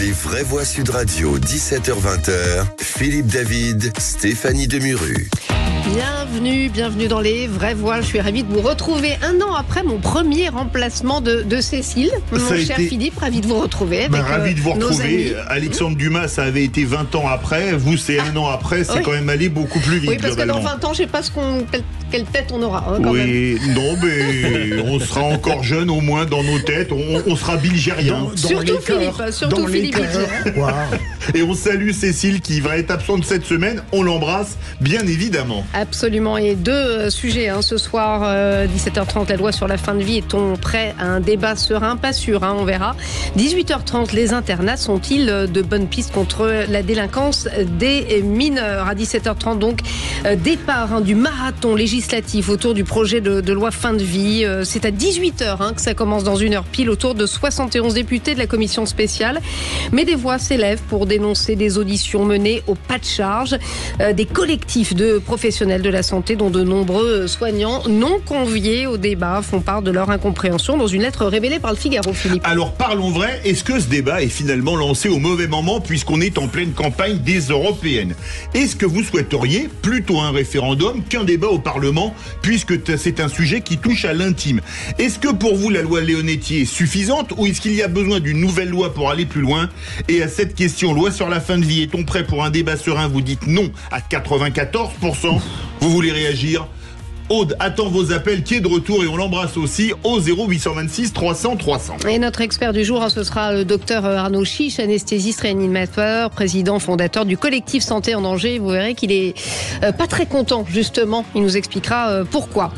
Les vraies voix Sud Radio, 17h-20h, Philippe David, Stéphanie Demuru. Bienvenue dans les vraies voix. Je suis ravie de vous retrouver un an après mon premier remplacement de Cécile. Mon cher Philippe, ravi de vous retrouver. Ravi de vous retrouver. Alexandre Dumas, ça avait été 20 ans après. Vous, c'est un an après. C'est quand même allé beaucoup plus vite. Oui, parce que dans 20 ans, je ne sais pas quelle tête on aura. Quand même. Non, mais on sera encore jeune au moins dans nos têtes. On sera bilgérien. Surtout Philippe. Wow. Et on salue Cécile qui va être absente cette semaine. On l'embrasse, bien évidemment. Absolument. Et deux sujets ce soir, 17h30, la loi sur la fin de vie. Est-on prêt à un débat serein? Pas sûr, on verra. 18h30, les internats sont-ils de bonnes pistes contre la délinquance des mineurs? À 17h30, donc, départ du marathon législatif autour du projet de loi fin de vie. C'est à 18h que ça commence dans une heure pile autour de 71 députés de la commission spéciale. Mais des voix s'élèvent pour dénoncer des auditions menées au pas de charge. Des collectifs de professionnels de la santé dont de nombreux soignants non conviés au débat font part de leur incompréhension dans une lettre révélée par le Figaro, Philippe. Alors parlons vrai, est-ce que ce débat est finalement lancé au mauvais moment puisqu'on est en pleine campagne des européennes? Est-ce que vous souhaiteriez plutôt un référendum qu'un débat au Parlement puisque c'est un sujet qui touche à l'intime? Est-ce que pour vous la loi Leonetti est suffisante ou est-ce qu'il y a besoin d'une nouvelle loi pour aller plus loin? Et à cette question, loi sur la fin de vie, est-on prêt pour un débat serein? Vous dites non à 94%. Vous voulez réagir? Aude attend vos appels, qui est de retour et on l'embrasse aussi au 0826 300 300. Et notre expert du jour, ce sera le docteur Arnaud Chiche, anesthésiste réanimateur, président fondateur du collectif Santé en danger. Vous verrez qu'il est pas très content, justement. Il nous expliquera pourquoi.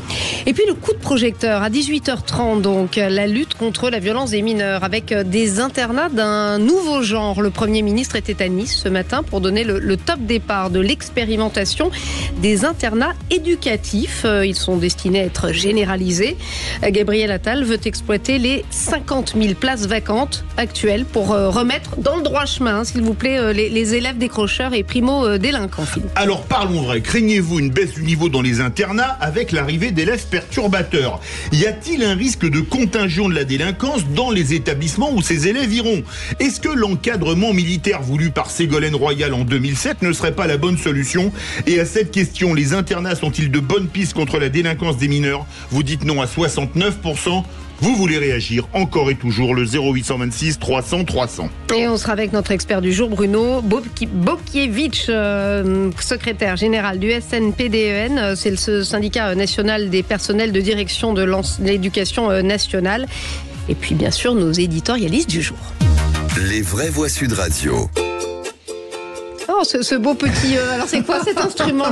Et puis le coup de projecteur à 18h30, donc la lutte contre la violence des mineurs avec des internats d'un nouveau genre. Le Premier ministre était à Nice ce matin pour donner le top départ de l'expérimentation des internats éducatifs. Ils sont destinés à être généralisés. Gabriel Attal veut exploiter les 50 000 places vacantes actuelles pour remettre dans le droit chemin, s'il vous plaît, les élèves décrocheurs et primo-délinquants. Alors parlons vrai, craignez-vous une baisse du niveau dans les internats avec l'arrivée d'élèves perturbateurs? Y a-t-il un risque de contagion de la délinquance dans les établissements où ces élèves iront? Est-ce que l'encadrement militaire voulu par Ségolène Royal en 2007 ne serait pas la bonne solution? Et à cette question, les internats sont-ils de bonnes pistes contre la délinquance des mineurs? Vous dites non à 69%. Vous voulez réagir encore et toujours, le 0826 300 300. Et on sera avec notre expert du jour, Bruno Bobkiewicz, secrétaire général du SNPDEN. C'est le syndicat national des personnels de direction de l'éducation nationale. Et puis bien sûr, nos éditorialistes du jour. Les vraies voix Sud Radio. Oh, ce beau petit... alors c'est quoi cet instrument?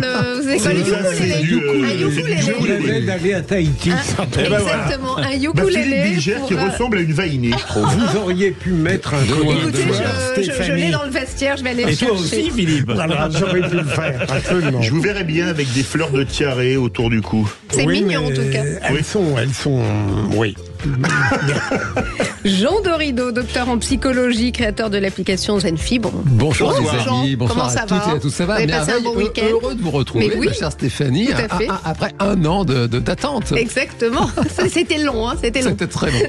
C'est quoi le ukulélé? Un ukulélé d'aller à Tahiti. Exactement, un ukulélé. Philippe Bilger qui ressemble à une vainée, je trouve. Vous auriez pu mettre un doigt. Écoutez, je l'ai dans le vestiaire, je vais aller le chercher. Et toi aussi, Philippe? J'aurais pu le faire, absolument. Je vous verrais bien avec des fleurs de tiare autour du cou. C'est mignon en tout cas. Elles sont, oui. Jean Dorido, docteur en psychologie, créateur de l'application Zenfi. Bonjour les amis, bonsoir comment ça à toutes et à tous. Ça va? Vous avez passé un bon week-end? Heureux de vous retrouver, ma chère Stéphanie, après un an d'attente. Exactement, c'était long. C'était très long.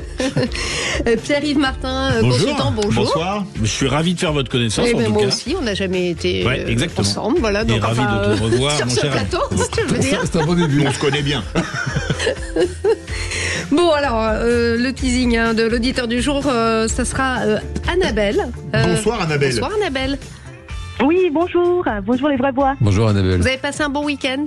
Pierre-Yves Martin, consultant, bonjour. Bonsoir, je suis ravi de faire votre connaissance. Moi aussi, on n'a jamais été ensemble. Voilà, donc, ravi de te revoir, sur mon ce cher. plateau, si tu veux dire. C'est un bon début. On se connaît bien. Bon, alors, le teasing de l'auditeur du jour, ça sera Annabelle. Bonsoir Annabelle. Bonsoir Annabelle. Oui, bonjour. Bonjour les vraies voix. Bonjour Annabelle. Vous avez passé un bon week-end?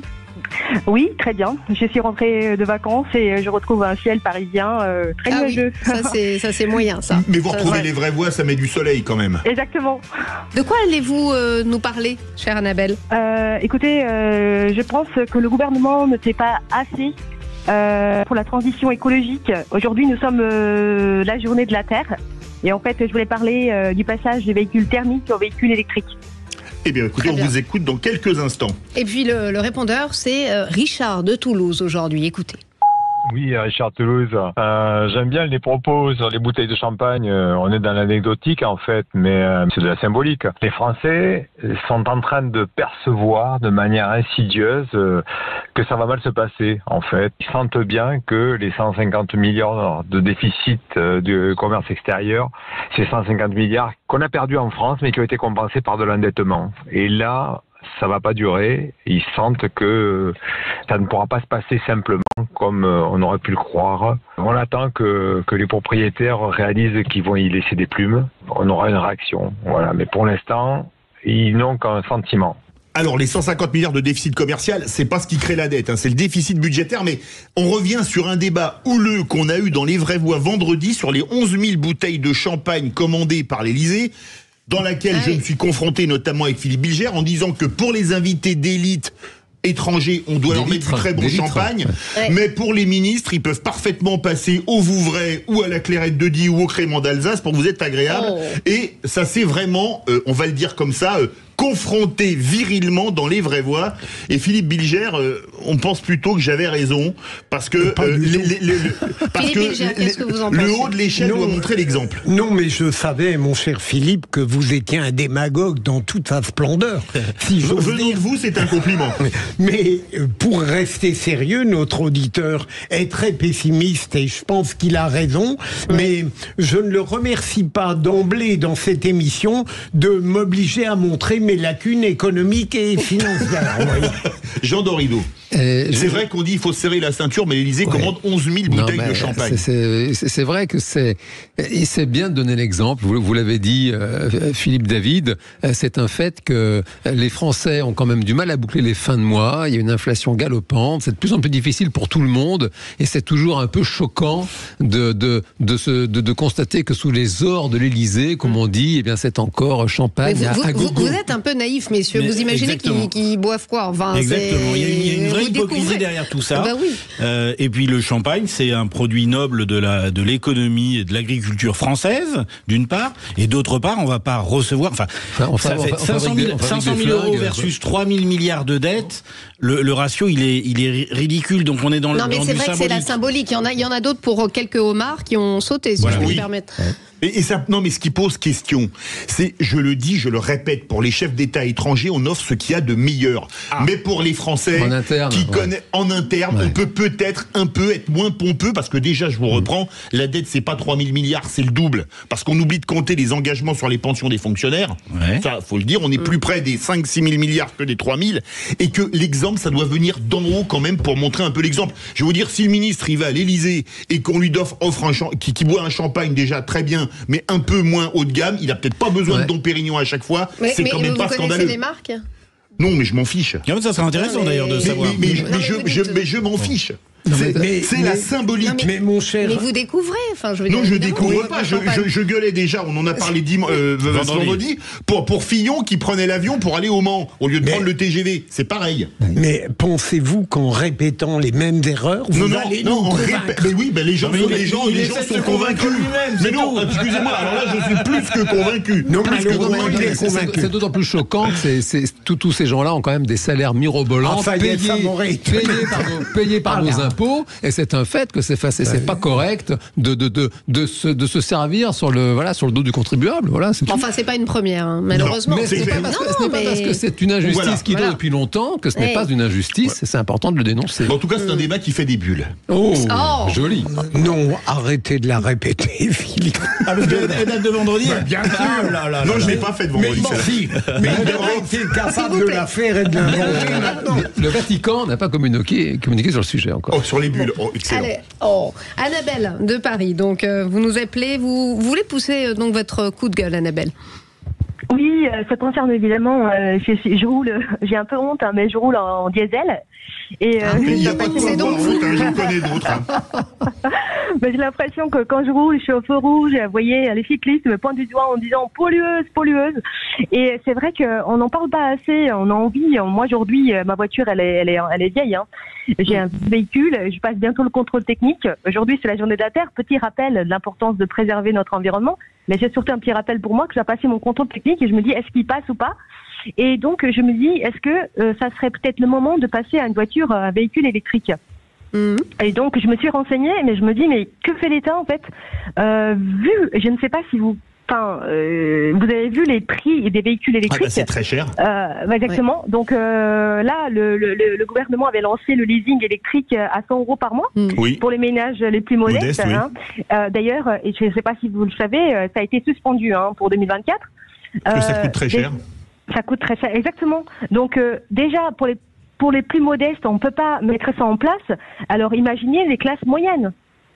Oui, très bien. Je suis rentrée de vacances et je retrouve un ciel parisien très nuageux. Oui, ça c'est moyen, ça. Mais vous retrouvez les vraies voix, ça met du soleil quand même. Exactement. De quoi allez-vous nous parler, chère Annabelle? Écoutez, je pense que le gouvernement ne fait pas assez pour la transition écologique. Aujourd'hui, nous sommes la journée de la Terre. Et en fait, je voulais parler du passage des véhicules thermiques aux véhicules électriques. Eh bien, écoutez, on vous écoute dans quelques instants. Et puis, le répondeur, c'est Richard de Toulouse aujourd'hui. Écoutez. Oui, Richard Toulouse. J'aime bien les propos sur les bouteilles de champagne. On est dans l'anecdotique en fait, mais c'est de la symbolique. Les Français sont en train de percevoir de manière insidieuse que ça va mal se passer en fait. Ils sentent bien que les 150 milliards de déficit du commerce extérieur, c'est 150 milliards qu'on a perdus en France mais qui ont été compensés par de l'endettement. Et là, ça va pas durer. Ils sentent que ça ne pourra pas se passer simplement comme on aurait pu le croire. On attend que les propriétaires réalisent qu'ils vont y laisser des plumes. On aura une réaction. Voilà. Mais pour l'instant, ils n'ont qu'un sentiment. Alors, les 150 milliards de déficit commercial, c'est pas ce qui crée la dette, hein, c'est le déficit budgétaire, mais on revient sur un débat houleux qu'on a eu dans Les Vraies Voix vendredi sur les 11 000 bouteilles de champagne commandées par l'Élysée, dans laquelle je me suis confronté notamment avec Philippe Bilger en disant que pour les invités d'élite étrangers, on doit leur mettre du très bon champagne, mais pour les ministres, ils peuvent parfaitement passer au Vouvray ou à la Clairette de Die ou au Crémant d'Alsace pour vous être agréable. Et ça c'est vraiment, on va le dire comme ça, confronté virilement dans Les Vraies Voix. Et Philippe Bilger, on pense plutôt que j'avais raison, parce que, le haut de l'échelle doit montrer l'exemple. Non, mais je savais, mon cher Philippe, que vous étiez un démagogue dans toute sa splendeur. Si venant de vous, c'est un compliment. Mais pour rester sérieux, notre auditeur est très pessimiste et je pense qu'il a raison, mais je ne le remercie pas d'emblée dans cette émission de m'obliger à montrer mes lacunes économiques et financières. Jean Dorido. C'est vrai qu'on dit qu'il faut serrer la ceinture, mais l'Élysée commande 11 000 bouteilles de champagne. C'est vrai que c'est bien de donner l'exemple. Vous l'avez dit, Philippe David, c'est un fait que les Français ont quand même du mal à boucler les fins de mois. Il y a une inflation galopante. C'est de plus en plus difficile pour tout le monde. Et c'est toujours un peu choquant de constater que sous les ors de l'Élysée, comme on dit, eh bien, c'est encore champagne à gogo. Vous êtes un peu naïf, messieurs. Vous imaginez qu'ils boivent quoi? Enfin, exactement. Il y a une vraie hypocrisie derrière tout ça. Et puis le champagne, c'est un produit noble de l'économie et de l'agriculture française, d'une part, et d'autre part, on va pas recevoir. Ça fait 500 000 euros versus 3 000 milliards de dettes. Le ratio, il est ridicule. Donc on est dans le symbolique. Non, mais c'est vrai que c'est la symbolique. Il y en a d'autres pour quelques homards qui ont sauté, si je peux me permettre. Non, mais ce qui pose question, c'est, je le dis, je le répète, pour les chefs d'État étrangers, on offre ce qu'il y a de meilleur. Mais pour les Français, connaissent en interne, on peut peut-être un peu être moins pompeux, parce que déjà, je vous reprends, la dette, c'est pas 3 000 milliards, c'est le double. Parce qu'on oublie de compter les engagements sur les pensions des fonctionnaires. Ça, faut le dire, on est plus près des 5-6 000 milliards que des 3 000. Et que l'exemple, ça doit venir d'en haut quand même pour montrer un peu l'exemple. Je vais vous dire, si le ministre, il va à l'Élysée et qu'on lui offre qui boit un champagne déjà très bien, mais un peu moins haut de gamme, il a peut-être pas besoin de Dom Pérignon à chaque fois. C'est quand même pas scandaleux. Vous connaissez les marques ? Non, mais je m'en fiche. Ça serait intéressant d'ailleurs de savoir. Mais je m'en fiche. C'est la symbolique. Mais mon cher. Mais vous découvrez. Je découvre pas. Je gueulais déjà. On en a parlé vendredi pour Fillon qui prenait l'avion pour aller au Mans au lieu de prendre le TGV. C'est pareil. Mais pensez-vous qu'en répétant les mêmes erreurs, vous allez nous convaincre ? Mais oui, les gens sont convaincus. Mais non, excusez-moi. Alors là, je suis plus que convaincu. Non, malheureusement, il est convaincu. C'est d'autant plus choquant que tous ces gens-là ont quand même des salaires mirobolants, payés par nos impôts. Et c'est un fait que c'est pas correct de se servir sur le dos du contribuable. Enfin, c'est pas une première, malheureusement. Mais ce n'est pas parce que c'est une injustice qui dure depuis longtemps que ce n'est pas une injustice. C'est important de le dénoncer. En tout cas, c'est un débat qui fait des bulles. Joli. Non, arrêtez de la répéter, Philippe. Elle date de vendredi. Bien sûr. Non, je l'ai pas fait de vendredi. Mais il aurait été capable de la faire et de l'inventer maintenant. Le Vatican n'a pas communiqué sur le sujet encore. Sur les bulles, excellent. Allez, Annabelle de Paris, donc vous nous appelez, vous voulez pousser donc votre coup de gueule, Annabelle? Oui, ça concerne évidemment, je roule, j'ai un peu honte, mais je roule en diesel. Et il n'y a pas de quoi avoir honte, j'en connais d'autres. Mais j'ai l'impression que quand je roule, je suis au feu rouge, vous voyez, les cyclistes me pointent du doigt en disant pollueuse. Et c'est vrai qu'on n'en parle pas assez, on a envie. Moi aujourd'hui, ma voiture, elle est vieille. Hein. J'ai un véhicule, je passe bientôt le contrôle technique. Aujourd'hui, c'est la journée de la Terre. Petit rappel de l'importance de préserver notre environnement. Mais c'est surtout un petit rappel pour moi que je dois passer mon contrôle technique et je me dis, est-ce qu'il passe ou pas ? Et donc, je me dis, est-ce que ça serait peut-être le moment de passer à une voiture, un véhicule électrique ? Et donc, je me suis renseignée, mais je me dis, mais que fait l'État, en fait, je ne sais pas si vous avez vu les prix des véhicules électriques. C'est très cher. Exactement. Ouais. Donc là, le gouvernement avait lancé le leasing électrique à 100 € par mois pour les ménages les plus modestes. D'ailleurs, et je ne sais pas si vous le savez, ça a été suspendu pour 2024. Ça coûte très cher. Ça coûte très cher, exactement. Donc déjà, pour les plus modestes, on ne peut pas mettre ça en place. Alors imaginez les classes moyennes.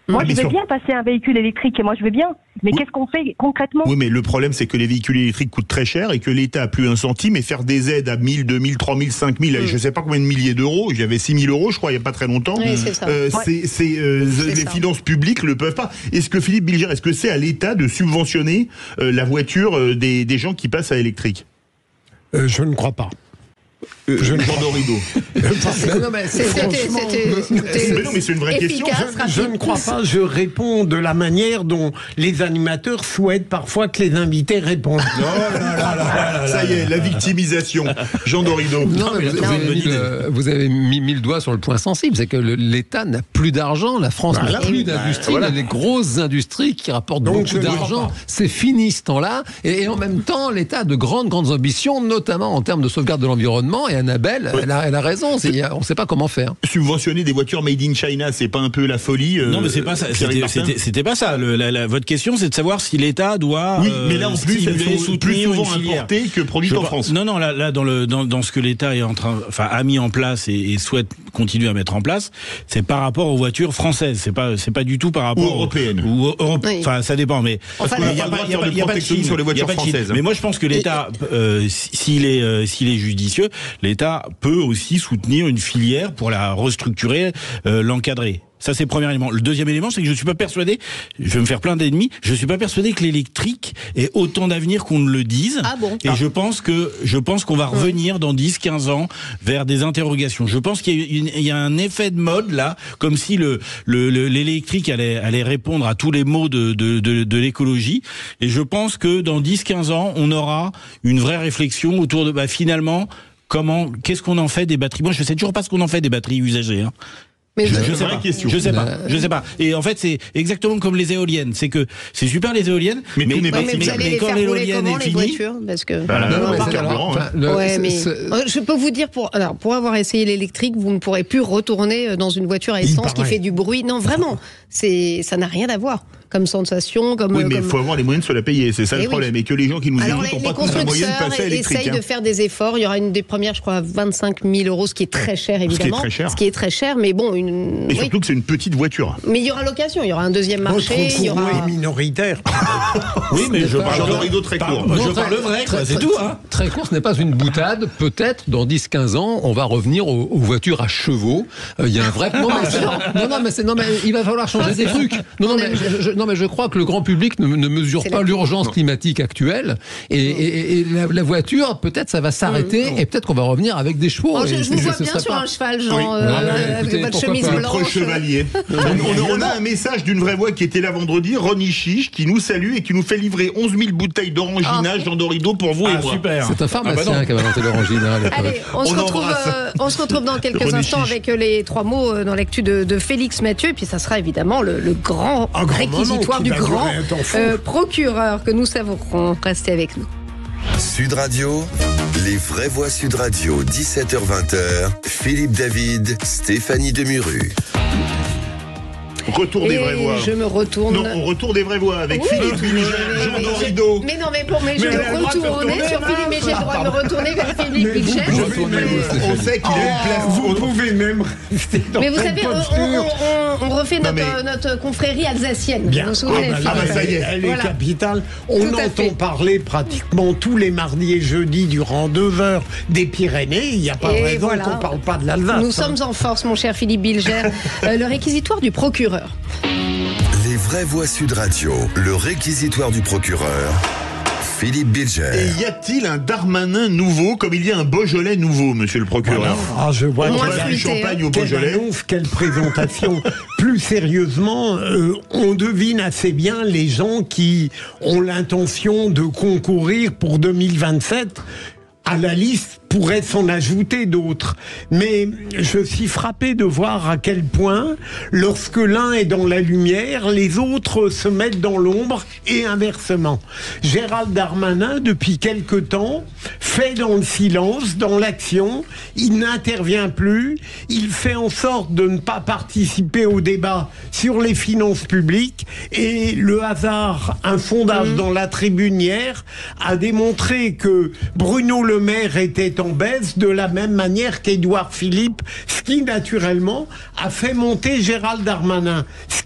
Moi, je veux bien passer un véhicule électrique, et moi, je veux bien. Mais qu'est-ce qu'on fait concrètement ? Oui, mais le problème, c'est que les véhicules électriques coûtent très cher et que l'État a plus un centime, et faire des aides à 1000, 2000, 3000, 5000, je ne sais pas combien de milliers d'euros, j'avais 6000 €, je crois, il n'y a pas très longtemps. Oui, c'est ça. Les finances publiques ne le peuvent pas. Est-ce que, Philippe Bilger, est-ce que c'est à l'État de subventionner la voiture des gens qui passent à l'électrique ? Je ne crois pas. Je ne vends rideau. Non, mais c'est une vraie question. Je ne crois pas. Je réponds de la manière dont les animateurs souhaitent parfois que les invités répondent. Ça y est, la victimisation. Jean Dorido. Vous avez mis le doigt sur le point sensible, c'est que l'État n'a plus d'argent, la France n'a plus d'industrie, les grosses industries qui rapportent beaucoup d'argent, c'est fini ce temps-là, et en même temps, l'État a de grandes ambitions, notamment en termes de sauvegarde de l'environnement, et Annabelle, elle a raison, on ne sait pas comment faire. Subventionner des voitures made in China, c'est pas un peu la folie Non, mais c'est pas ça. C'était pas ça. Votre question, c'est de savoir si l'État doit. Oui, mais là en plus, elles sont plus souvent importées que produites en France. Non, là dans ce que l'État est a mis en place et souhaite continuer à mettre en place, c'est par rapport aux voitures françaises. C'est pas du tout par rapport aux européennes. Enfin, ça dépend, mais il y a pas de cheat sur les voitures françaises. Mais moi, je pense que l'État, s'il est judicieux, l'État peut aussi soutenir une filière pour la restructurer, l'encadrer. Ça, c'est le premier élément. Le deuxième élément, c'est que je suis pas persuadé, je vais me faire plein d'ennemis, je suis pas persuadé que l'électrique ait autant d'avenir qu'on ne le dise. Ah bon ? Et je pense qu'on va revenir dans 10-15 ans vers des interrogations. Je pense qu'il y a un effet de mode, là, comme si l'électrique allait répondre à tous les maux de l'écologie. Et je pense que dans 10-15 ans, on aura une vraie réflexion autour de, finalement, qu'est-ce qu'on en fait des batteries ? Moi, je sais toujours pas ce qu'on en fait des batteries usagées, hein. Mais je sais pas. Et en fait, c'est exactement comme les éoliennes. C'est que c'est super les éoliennes, mais vous allez les faire rouler comment, les voitures ? Parce que je peux vous dire pour avoir essayé l'électrique, vous ne pourrez plus retourner dans une voiture à essence qui fait du bruit. Non, vraiment, ça n'a rien à voir. Comme sensation, Oui, mais il faut avoir les moyens de se la payer, c'est ça le problème. Et que les gens qui nous écoutent n'ont pas tous les moyens de passer à l'électrique. Essayent de faire des efforts. Il y aura une des premières, je crois, à 25 000 €, ce qui est très cher, évidemment. Ce qui est très cher, mais bon. Et surtout que c'est une petite voiture. Mais il y aura l'occasion, il y aura un deuxième marché. Il y aura est minoritaire. Oui, mais je parle de rideau très court. Je parle vrai, c'est tout. Très court, ce n'est pas une boutade. Peut-être, dans 10-15 ans, on va revenir aux voitures à chevaux. Il y a un vrai... Non, mais il va falloir changer des trucs. Non, mais je crois que le grand public ne mesure pas l'urgence climatique actuelle et la voiture, peut-être ça va s'arrêter et peut-être qu'on va revenir avec des chevaux. Je vous vois bien sur un cheval, Jean, avec votre chemise blanche. Notre chevalier. On a un message d'une vraie voix qui était là vendredi, Ronnie Chiche, qui nous salue et qui nous fait livrer 11 000 bouteilles d'orangina, Jean Dorido, pour vous et moi. Super. C'est un pharmacien qui a inventé l'orangina. Allez, on se retrouve dans quelques instants avec les 3 mots dans l'actu de Félix Mathieu, et puis ça sera évidemment le grand réquisitoire du grand procureur que nous savourons. Restez avec nous. Sud Radio, les vraies voix Sud Radio, 17h-20h, Philippe David, Stéphanie Demuru. Retour des vraies voix. Je me retourne. Non, on retourne des vraies voix avec Philippe Bilger, Jean Dorido. Mais non, je vais me retourner sur Philippe, mais j'ai le droit de me retourner vers Philippe Bilger. On sait qu'il a une place. Vous pouvez même rester dans mais vous savez, on refait notre confrérie alsacienne. Bien. Vous vous souvenez, ça y est. Elle est capitale. On entend parler pratiquement tous les mardis et jeudis durant 2 heures des Pyrénées. Il n'y a pas de raison qu'on ne parle pas de l'Alsace. Nous sommes en force, mon cher Philippe Bilger. Le réquisitoire du procureur. Les vraies voix Sud Radio, le réquisitoire du procureur, Philippe Bilger. Et y a-t-il un Darmanin nouveau comme il y a un Beaujolais nouveau, monsieur le procureur ? Je vois du champagne au Beaujolais. Quelle présentation. Plus sérieusement, on devine assez bien les gens qui ont l'intention de concourir pour 2027 à la liste pourrait s'en ajouter d'autres. Mais je suis frappé de voir à quel point, lorsque l'un est dans la lumière, les autres se mettent dans l'ombre et inversement. Gérald Darmanin, depuis quelque temps, fait dans le silence, dans l'action, il n'intervient plus, il fait en sorte de ne pas participer au débat sur les finances publiques, et le hasard, un sondage dans la Tribune hier, a démontré que Bruno Le Maire était en baisse de la même manière qu'Édouard Philippe, ce qui naturellement a fait monter Gérald Darmanin. Ce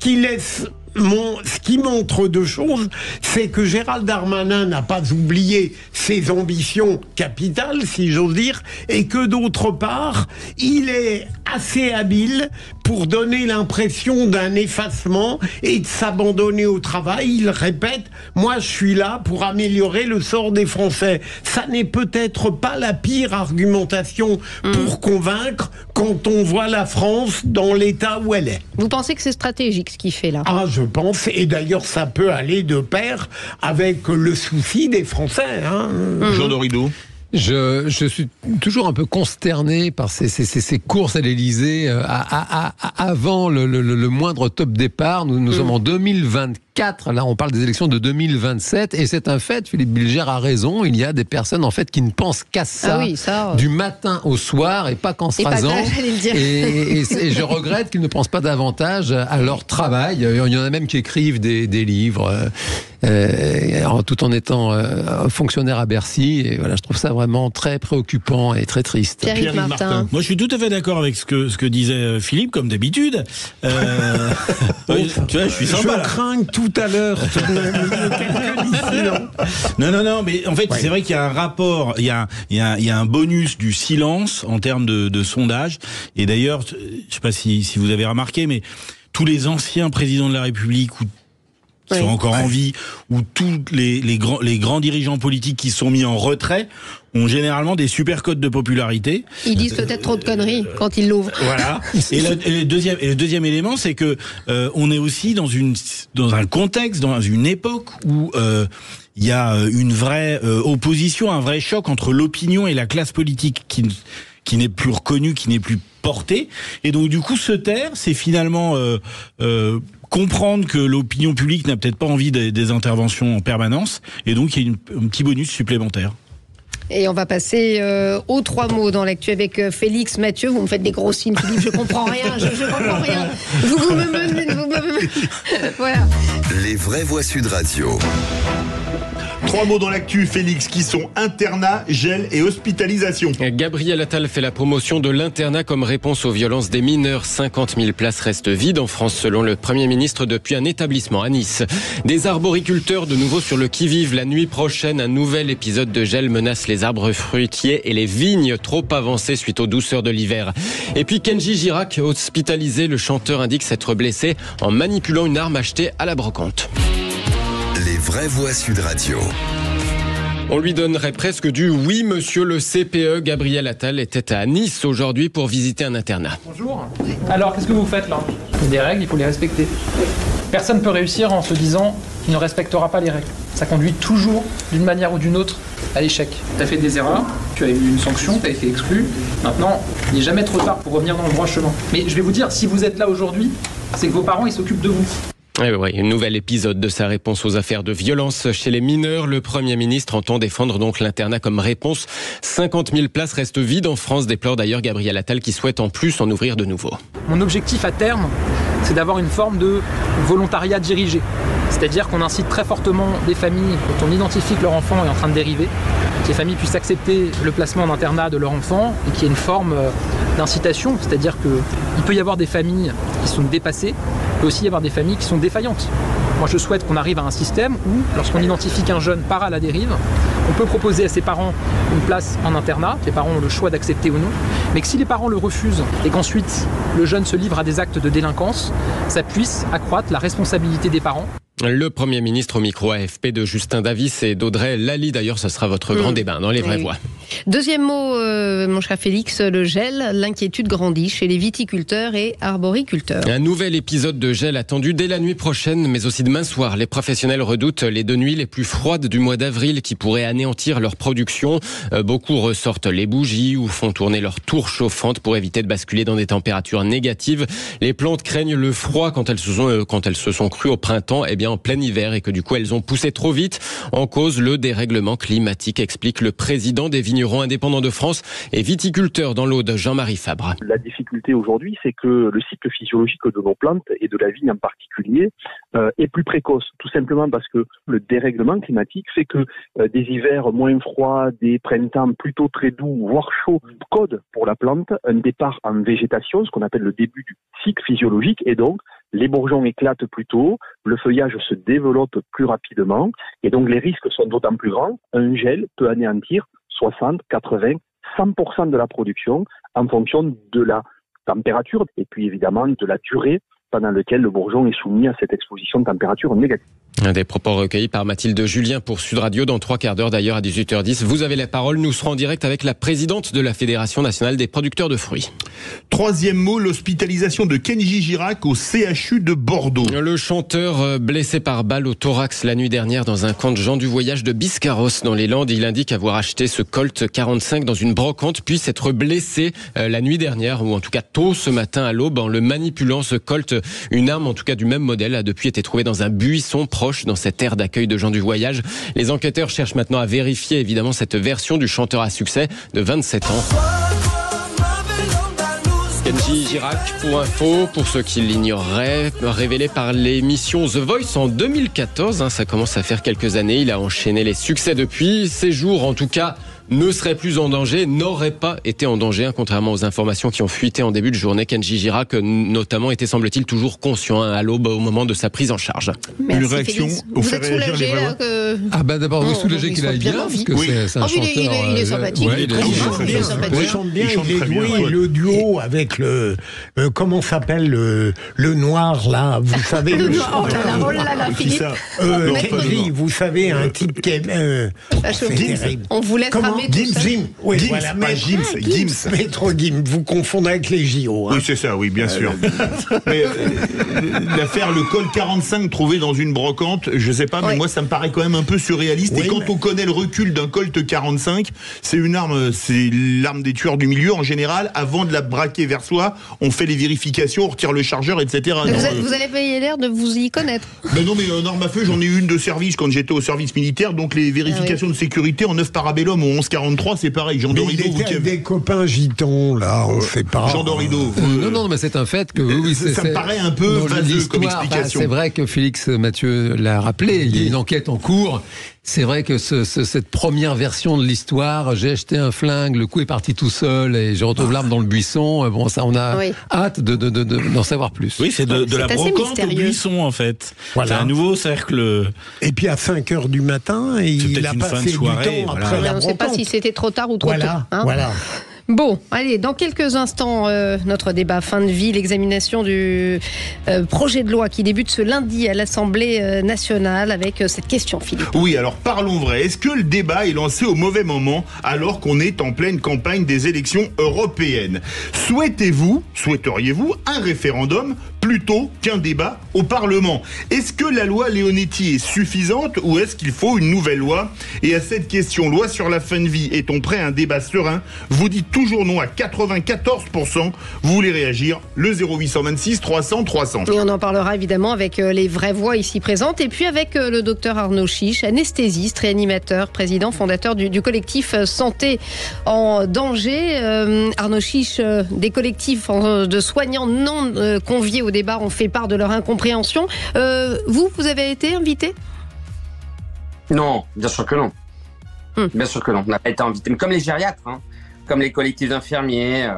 qui montre deux choses, c'est que Gérald Darmanin n'a pas oublié ses ambitions capitales, si j'ose dire, et que d'autre part, il est assez habile pour donner l'impression d'un effacement et de s'abandonner au travail. Il répète, moi je suis là pour améliorer le sort des Français. Ça n'est peut-être pas la pire argumentation pour convaincre quand on voit la France dans l'état où elle est. Vous pensez que c'est stratégique ce qu'il fait là? Ah, je pense, et d'ailleurs ça peut aller de pair avec le souci des Français. Jean Dorido. Je suis toujours un peu consterné par ces courses à l'Élysée avant le moindre top départ. Nous sommes en 2024, là on parle des élections de 2027, et c'est un fait, Philippe Bilger a raison, il y a des personnes en fait qui ne pensent qu'à ça, du matin au soir et pas qu'en se rasant. Et je regrette qu'ils ne pensent pas davantage à leur travail. Il y en a même qui écrivent des livres tout en étant fonctionnaire à Bercy, et voilà, je trouve ça vraiment très préoccupant et très triste. Pierre Martin. Moi, je suis tout à fait d'accord avec ce que disait Philippe, comme d'habitude. Tu vois, je suis sympa. Je crains tout à l'heure. Non, mais en fait, c'est vrai qu'il y a un rapport, il y a un bonus du silence en termes de sondage. Et d'ailleurs, je sais pas si vous avez remarqué, mais tous les anciens présidents de la République qui sont encore en vie, ou tous les grands dirigeants politiques qui sont mis en retrait ont généralement des super codes de popularité. Ils disent peut-être trop de conneries quand ils l'ouvrent. Voilà. Et le deuxième élément, c'est que on est aussi dans un contexte, dans une époque où il y a une vraie opposition, un vrai choc entre l'opinion et la classe politique qui n'est plus reconnue, qui n'est plus portée. Et donc du coup, se taire, c'est finalement comprendre que l'opinion publique n'a peut-être pas envie des interventions en permanence, et donc il y a un petit bonus supplémentaire. Et on va passer aux 3 mots dans l'actu avec Félix Mathieu. Vous me faites des gros signes, Philippe, je comprends rien, je comprends rien. Vous me menez. Voilà. Les vraies voix Sud Radio. 3 mots dans l'actu, Félix, qui sont internat, gel et hospitalisation. Gabriel Attal fait la promotion de l'internat comme réponse aux violences des mineurs. 50 000 places restent vides en France, selon le Premier ministre, depuis un établissement à Nice. Des arboriculteurs de nouveau sur le qui-vive. La nuit prochaine, un nouvel épisode de gel menace les arbres fruitiers et les vignes, trop avancées suite aux douceurs de l'hiver. Et puis Kenji Girac, hospitalisé, le chanteur indique s'être blessé en manipulant une arme achetée à la brocante. Les vraies voix Sud Radio. On lui donnerait presque du oui, monsieur le CPE. Gabriel Attal était à Nice aujourd'hui pour visiter un internat. Bonjour. Alors, qu'est-ce que vous faites là? Il y a des règles, il faut les respecter. Personne ne peut réussir en se disant qu'il ne respectera pas les règles. Ça conduit toujours, d'une manière ou d'une autre, à l'échec. Tu as fait des erreurs, tu as eu une sanction, tu as été exclu. Maintenant, il n'est jamais trop tard pour revenir dans le droit chemin. Mais je vais vous dire, si vous êtes là aujourd'hui, c'est que vos parents, ils s'occupent de vous. Oui, un nouvel épisode de sa réponse aux affaires de violence chez les mineurs. Le Premier ministre entend défendre donc l'internat comme réponse. 50 000 places restent vides en France, déplore d'ailleurs Gabriel Attal, qui souhaite en plus en ouvrir de nouveaux. Mon objectif à terme, c'est d'avoir une forme de volontariat dirigé. C'est-à-dire qu'on incite très fortement des familles, quand on identifie que leur enfant est en train de dériver, que les familles puissent accepter le placement en internat de leur enfant et qu'il y ait une forme d'incitation. C'est-à-dire qu'il peut y avoir des familles qui sont dépassées, il peut aussi y avoir des familles qui sont défaillantes. Moi, je souhaite qu'on arrive à un système où, lorsqu'on identifie qu'un jeune part à la dérive, on peut proposer à ses parents une place en internat, les parents ont le choix d'accepter ou non, mais que si les parents le refusent et qu'ensuite le jeune se livre à des actes de délinquance, ça puisse accroître la responsabilité des parents. Le Premier ministre au micro AFP de Justin Davis et d'Audrey Lally. D'ailleurs, ce sera votre grand débat dans les vraies voix. Deuxième mot, mon cher Félix, le gel. L'inquiétude grandit chez les viticulteurs et arboriculteurs. Un nouvel épisode de gel attendu dès la nuit prochaine, mais aussi demain soir. Les professionnels redoutent les 2 nuits les plus froides du mois d'avril qui pourraient anéantir leur production. Beaucoup ressortent les bougies ou font tourner leur tour chauffante pour éviter de basculer dans des températures négatives. Les plantes craignent le froid quand elles se sont crues au printemps, en plein hiver, et que du coup elles ont poussé trop vite. En cause, le dérèglement climatique, explique le président des vignerons indépendants de France et viticulteur dans l'Aude, Jean-Marie Fabre. La difficulté aujourd'hui, c'est que le cycle physiologique de nos plantes et de la vigne en particulier est plus précoce, tout simplement parce que le dérèglement climatique fait que des hivers moins froids, des printemps plutôt très doux, voire chauds, codent pour la plante un départ en végétation, ce qu'on appelle le début du cycle physiologique, et donc les bourgeons éclatent plus tôt, le feuillage se développe plus rapidement, et donc les risques sont d'autant plus grands. Un gel peut anéantir 60, 80, 100% de la production en fonction de la température et puis évidemment de la durée pendant laquelle le bourgeon est soumis à cette exposition de température négative. Des propos recueillis par Mathilde Julien pour Sud Radio dans 3 quarts d'heure, d'ailleurs à 18h10. Vous avez la parole, nous serons en direct avec la présidente de la Fédération nationale des producteurs de fruits. Troisième mot, l'hospitalisation de Kenji Girac au CHU de Bordeaux. Le chanteur blessé par balle au thorax la nuit dernière dans un camp de gens du voyage de Biscarrosse dans les Landes. Il indique avoir acheté ce Colt 45 dans une brocante puis s'être blessé la nuit dernière, ou en tout cas tôt ce matin à l'aube, en le manipulant. Ce Colt, une arme en tout cas du même modèle, a depuis été trouvée dans un buisson proche dans cette aire d'accueil de gens du voyage. Les enquêteurs cherchent maintenant à vérifier évidemment cette version du chanteur à succès de 27 ans. Kenji Girac, pour info, pour ceux qui l'ignoreraient, révélé par l'émission The Voice en 2014. Ça commence à faire quelques années. Il a enchaîné les succès depuis. Ses jours, en tout cas, ne serait plus en danger, n'aurait pas été en danger, contrairement aux informations qui ont fuité en début de journée. Kenji Girac, notamment, était, semble-t-il, toujours conscient à l'aube au moment de sa prise en charge. Merci, une réaction vous êtes soulagé d'abord, vous soulagez qu'il aille bien, parce que c'est un chanteur... Il est sympathique, il chante bien, il est doué, le duo avec le... comment s'appelle le noir, là, vous savez... le noir, oh là là, Philippe. Kenji, vous savez, un type qui est... on vous laisse Gims. Oui, voilà, Gims. Maître Gims, vous confondez avec les JO. Oui, c'est ça, oui, bien sûr. Mais l'affaire, le Colt 45 trouvé dans une brocante, je sais pas, mais moi, ça me paraît quand même un peu surréaliste. Oui, et quand on connaît le recul d'un Colt 45, c'est une arme, c'est l'arme des tueurs du milieu. En général, avant de la braquer vers soi, on fait les vérifications, on retire le chargeur, etc. Vous allez payer l'air de vous y connaître. Ben non, mais en arme à feu, j'en ai eu une de service quand j'étais au service militaire, donc les vérifications de sécurité en 9 parabellum ou 1143, c'est pareil. Jean Dorido, il était des copains gitons, là, on sait pas. Jean Dorido. Non, mais c'est un fait que... ça me paraît un peu vaseux comme explication. C'est vrai que Félix Mathieu l'a rappelé, il y a une enquête en cours. C'est vrai que cette première version de l'histoire, j'ai acheté un flingue, le coup est parti tout seul et je retrouve l'arme dans le buisson. Bon, ça, on a hâte d'en savoir plus. Oui, c'est de la brocante au buisson, en fait. Voilà. C'est un nouveau cercle. Et puis à 5h du matin, il a passé du temps après la brocante. On ne sait pas si c'était trop tard ou trop tôt. Voilà. Bon, allez, dans quelques instants, notre débat fin de vie, l'examination du projet de loi qui débute ce lundi à l'Assemblée nationale avec cette question, Philippe. Oui, alors parlons vrai. Est-ce que le débat est lancé au mauvais moment alors qu'on est en pleine campagne des élections européennes ? Souhaiteriez-vous un référendum plutôt qu'un débat au Parlement ? Est-ce que la loi Leonetti est suffisante ou est-ce qu'il faut une nouvelle loi ? Et à cette question, loi sur la fin de vie, est-on prêt à un débat serein ? Vous dites toujours non à 94%. Vous voulez réagir ? Le 0826 300 300. Et on en parlera évidemment avec les vraies voix ici présentes et puis avec le docteur Arnaud Chiche, anesthésiste, réanimateur, président, fondateur du collectif Santé en danger. Arnaud Chiche, des collectifs de soignants non conviés au débat ont fait part de leur incompréhension. Vous avez été invité ? Non, bien sûr que non. Bien sûr que non, on n'a pas été invité. Mais comme les gériatres, comme les collectifs d'infirmiers,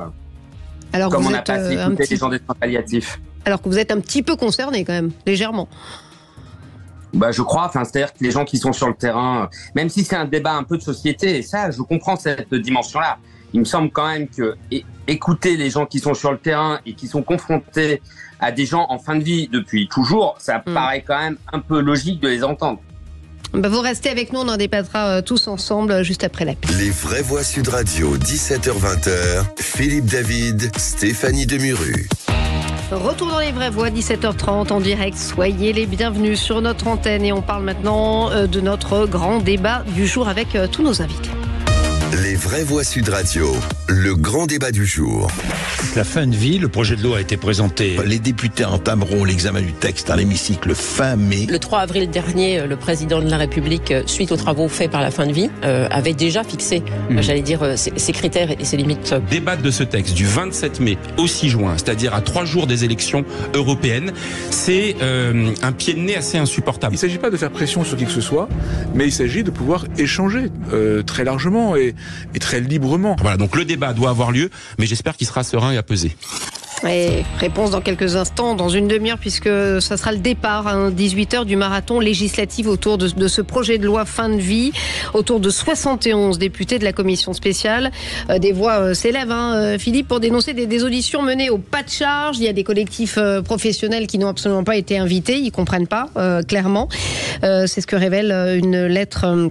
comme on n'a pas assez écouté les gens des soins palliatifs. Alors que vous êtes un petit peu concerné quand même, légèrement. Je crois, c'est-à-dire que les gens qui sont sur le terrain, même si c'est un débat un peu de société, et ça, je comprends cette dimension-là, il me semble quand même que écouter les gens qui sont sur le terrain et qui sont confrontés à des gens en fin de vie depuis toujours, ça paraît quand même un peu logique de les entendre. Vous restez avec nous, on en débattra tous ensemble juste après la pub. Les vraies voix Sud Radio, 17h-20h, Philippe David, Stéphanie Demuru. Retour dans les vraies voix, 17h30 en direct. Soyez les bienvenus sur notre antenne et on parle maintenant de notre grand débat du jour avec tous nos invités. Les vraies voix Sud Radio, le grand débat du jour. La fin de vie, le projet de loi a été présenté. Les députés entameront l'examen du texte à l'hémicycle fin mai. Le 3 avril dernier, le président de la République, suite aux travaux faits par la fin de vie, avait déjà fixé, ses critères et ses limites. Débattre de ce texte du 27 mai au 6 juin, c'est-à-dire à 3 jours des élections européennes, c'est un pied de nez assez insupportable. Il ne s'agit pas de faire pression sur qui que ce soit, mais il s'agit de pouvoir échanger très largement et très librement. Voilà, donc le débat doit avoir lieu, mais j'espère qu'il sera serein et apaisé. Et réponse dans quelques instants, dans une demi-heure, puisque ça sera le départ, 18h du marathon législatif autour de ce projet de loi fin de vie, autour de 71 députés de la commission spéciale. Des voix s'élèvent, Philippe, pour dénoncer des auditions menées au pas de charge. Il y a des collectifs professionnels qui n'ont absolument pas été invités, ils ne comprennent pas, clairement. C'est ce que révèle une lettre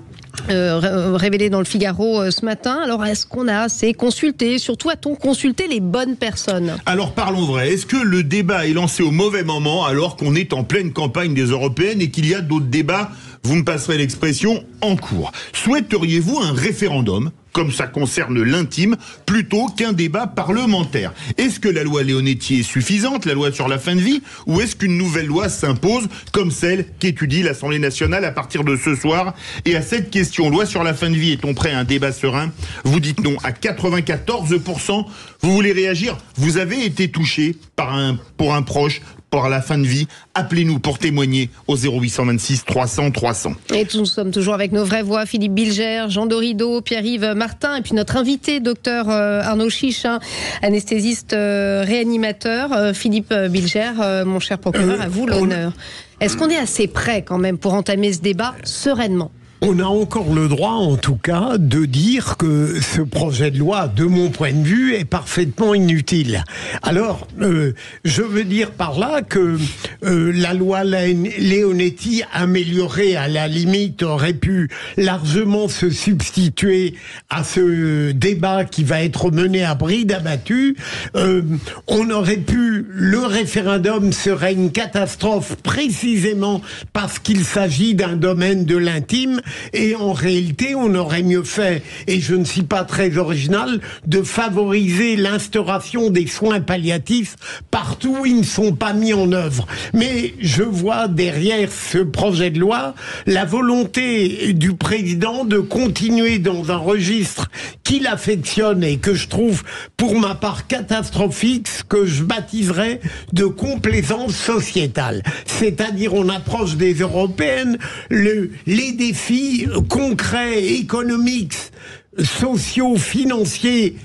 révélé dans le Figaro ce matin. Alors, est-ce qu'on a assez consulté? Surtout, a-t-on consulté les bonnes personnes? Alors, parlons vrai. Est-ce que le débat est lancé au mauvais moment alors qu'on est en pleine campagne des européennes et qu'il y a d'autres débats, vous me passerez l'expression, en cours? Souhaiteriez-vous un référendum, comme ça concerne l'intime, plutôt qu'un débat parlementaire? Est-ce que la loi Leonetti est suffisante, la loi sur la fin de vie, ou est-ce qu'une nouvelle loi s'impose, comme celle qu'étudie l'Assemblée nationale à partir de ce soir? Et à cette question, loi sur la fin de vie, est-on prêt à un débat serein? Vous dites non à 94%. Vous voulez réagir? Vous avez été touché pour un proche, pour la fin de vie? Appelez-nous pour témoigner au 0826 300 300. Et nous sommes toujours avec nos vraies voix, Philippe Bilger, Jean Dorido, Pierre-Yves Martin, et puis notre invité, docteur Arnaud Chiche, anesthésiste réanimateur. Philippe Bilger, mon cher procureur, à vous l'honneur. Est-ce qu'on est assez prêt quand même pour entamer ce débat sereinement? On a encore le droit, en tout cas, de dire que ce projet de loi, de mon point de vue, est parfaitement inutile. Alors, je veux dire par là que la loi Leonetti, améliorée à la limite, aurait pu largement se substituer à ce débat qui va être mené à bride abattue. On aurait pu, le référendum serait une catastrophe précisément parce qu'il s'agit d'un domaine de l'intime. Et en réalité, on aurait mieux fait, et je ne suis pas très original, de favoriser l'instauration des soins palliatifs partout où ils ne sont pas mis en œuvre. Mais je vois derrière ce projet de loi la volonté du président de continuer dans un registre qu'il affectionne et que je trouve, pour ma part, catastrophique, ce que je baptiserais de complaisance sociétale. C'est-à-dire, on approche des européennes, les défis concrets, économiques, sociaux, financiers,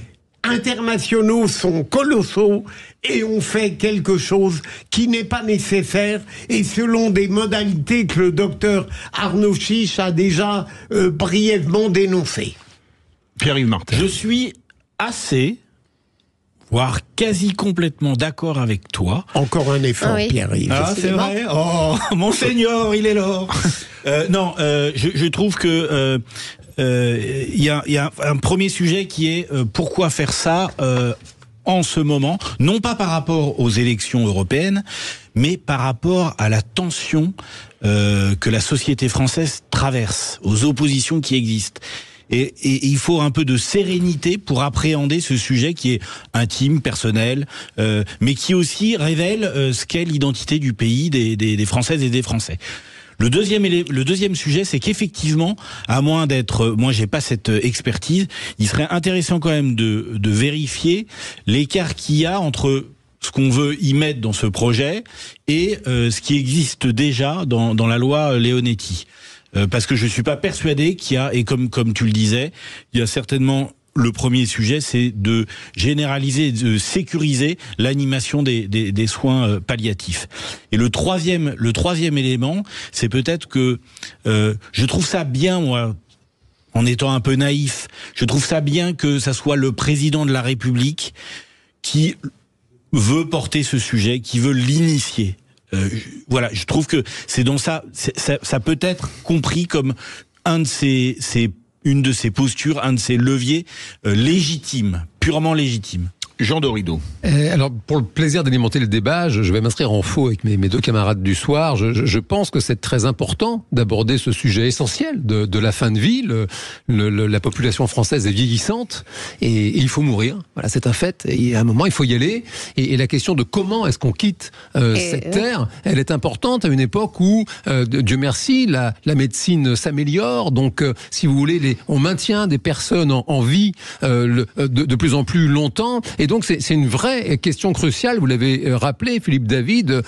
internationaux sont colossaux et on fait quelque chose qui n'est pas nécessaire et selon des modalités que le docteur Arnaud Chiche a déjà brièvement dénoncées. Pierre-Yves Martin. Je suis assez, voire quasi complètement d'accord avec toi. Encore un effort, oui. Pierre-Yves. Ah, c'est vrai. Oh, Monseigneur, il est là. Je trouve que il y a un premier sujet qui est pourquoi faire ça en ce moment, non pas par rapport aux élections européennes, mais par rapport à la tension que la société française traverse, aux oppositions qui existent. Et il faut un peu de sérénité pour appréhender ce sujet qui est intime, personnel, mais qui aussi révèle ce qu'est l'identité du pays, des Françaises et des Français. Le deuxième sujet, c'est qu'effectivement, à moins d'être, moi j'ai pas cette expertise, il serait intéressant quand même de vérifier l'écart qu'il y a entre ce qu'on veut y mettre dans ce projet et ce qui existe déjà dans la loi Leonetti. Parce que je suis pas persuadé qu'il y a, et comme tu le disais, il y a certainement le premier sujet, c'est de généraliser, de sécuriser l'animation des soins palliatifs. Et le troisième élément, c'est peut-être que je trouve ça bien, moi, en étant un peu naïf, je trouve ça bien que ça soit le président de la République qui veut porter ce sujet, qui veut l'initier. Voilà, je trouve que c'est dans ça peut être compris comme une de ces postures, un de ces leviers légitimes, purement légitimes. Jean Dorido. Alors, pour le plaisir d'alimenter le débat, je vais m'inscrire en faux avec mes deux camarades du soir. Je pense que c'est très important d'aborder ce sujet essentiel de la fin de vie. La population française est vieillissante et il faut mourir. Voilà, c'est un fait. Et à un moment, il faut y aller. Et la question de comment est-ce qu'on quitte cette terre, elle est importante à une époque où, Dieu merci, la médecine s'améliore. Donc, si vous voulez, on maintient des personnes en vie de plus en plus longtemps. Et donc, c'est une vraie question cruciale. Vous l'avez rappelé, Philippe David.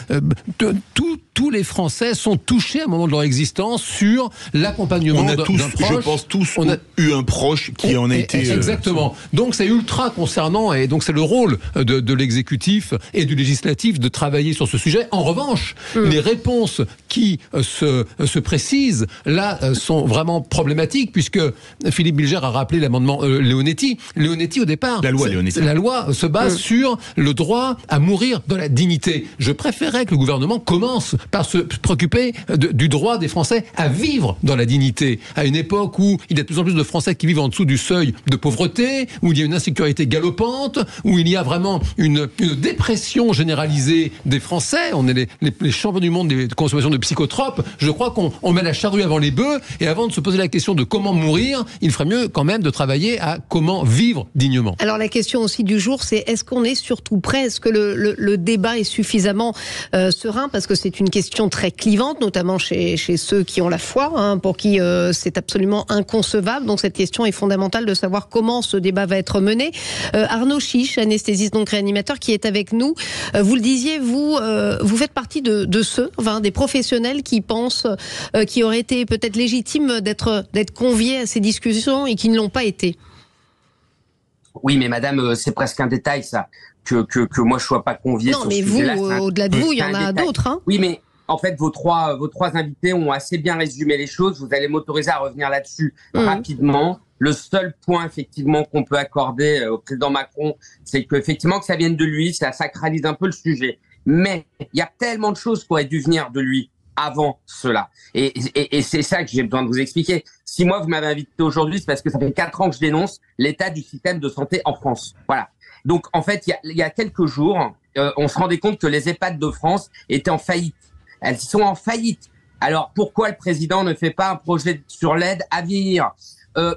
Tous les Français sont touchés à un moment de leur existence sur l'accompagnement d'un proche. Je pense tous ont eu un proche qui en a été... Exactement. Donc c'est ultra concernant et donc c'est le rôle de l'exécutif et du législatif de travailler sur ce sujet. En revanche, les réponses qui se précisent là sont vraiment problématiques puisque Philippe Bilger a rappelé l'amendement Leonetti. Leonetti au départ, la loi se base sur le droit à mourir dans la dignité. Je préférais que le gouvernement commence par se préoccuper du droit des Français à vivre dans la dignité. À une époque où il y a de plus en plus de Français qui vivent en dessous du seuil de pauvreté, où il y a une insécurité galopante, où il y a vraiment une dépression généralisée des Français. On est les champions du monde des consommations de psychotropes. Je crois qu'on met la charrue avant les bœufs et avant de se poser la question de comment mourir, il ferait mieux quand même de travailler à comment vivre dignement. Alors la question aussi du jour, c'est est-ce qu'on est surtout prêt ? Est-ce que le débat est suffisamment serein ? Parce que c'est une question très clivante, notamment chez ceux qui ont la foi, pour qui c'est absolument inconcevable. Donc cette question est fondamentale de savoir comment ce débat va être mené. Arnaud Chiche, anesthésiste donc réanimateur, qui est avec nous. Vous le disiez, vous faites partie de ceux, des professionnels qui pensent qu'il aurait été peut-être légitime d'être conviés à ces discussions et qui ne l'ont pas été. Oui, mais madame, c'est presque un détail, ça. Que moi je sois pas convié. Non, mais vous, au-delà de vous, il y en a d'autres. Oui, mais en fait, vos trois invités ont assez bien résumé les choses. Vous allez m'autoriser à revenir là-dessus rapidement. Le seul point, effectivement, qu'on peut accorder au président Macron, c'est qu'effectivement, que ça vienne de lui, ça sacralise un peu le sujet. Mais il y a tellement de choses qui auraient dû venir de lui avant cela. Et c'est ça que j'ai besoin de vous expliquer. Si moi, vous m'avez invité aujourd'hui, c'est parce que ça fait 4 ans que je dénonce l'état du système de santé en France. Voilà. Donc, en fait, il y a quelques jours, on se rendait compte que les EHPAD de France étaient en faillite. Elles sont en faillite. Alors, pourquoi le président ne fait pas un projet sur l'aide à vieillir ?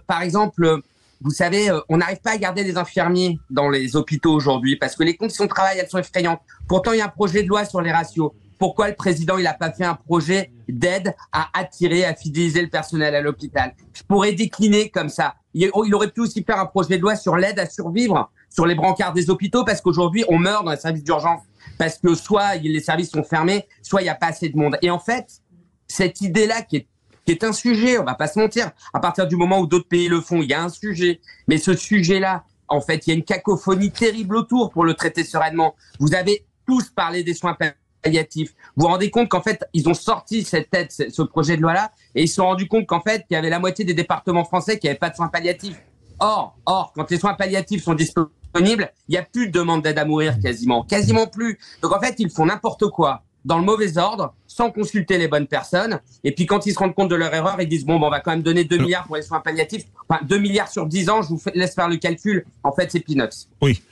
Par exemple, vous savez, on n'arrive pas à garder les infirmiers dans les hôpitaux aujourd'hui parce que les conditions de travail, elles sont effrayantes. Pourtant, il y a un projet de loi sur les ratios. Pourquoi le président, il n'a pas fait un projet d'aide à attirer, à fidéliser le personnel à l'hôpital ? Je pourrais décliner comme ça. Il aurait pu aussi faire un projet de loi sur l'aide à survivre sur les brancards des hôpitaux parce qu'aujourd'hui, on meurt dans les services d'urgence parce que soit les services sont fermés, soit il n'y a pas assez de monde. Et en fait, cette idée-là qui est un sujet, on va pas se mentir, à partir du moment où d'autres pays le font, il y a un sujet. Mais ce sujet-là, en fait, il y a une cacophonie terrible autour pour le traiter sereinement. Vous avez tous parlé des soins palliatifs. Vous vous rendez compte qu'en fait, ils ont sorti cette aide, ce projet de loi-là, et ils se sont rendus compte qu'en fait, il y avait la moitié des départements français qui n'avaient pas de soins palliatifs. Or, quand les soins palliatifs sont disponibles, il n'y a plus de demande d'aide à mourir quasiment plus. Donc en fait, ils font n'importe quoi, dans le mauvais ordre, sans consulter les bonnes personnes. Et puis quand ils se rendent compte de leur erreur, ils disent on va quand même donner 2 milliards pour les soins palliatifs. Enfin, 2 milliards sur 10 ans, je vous laisse faire le calcul. En fait, c'est peanuts. Oui.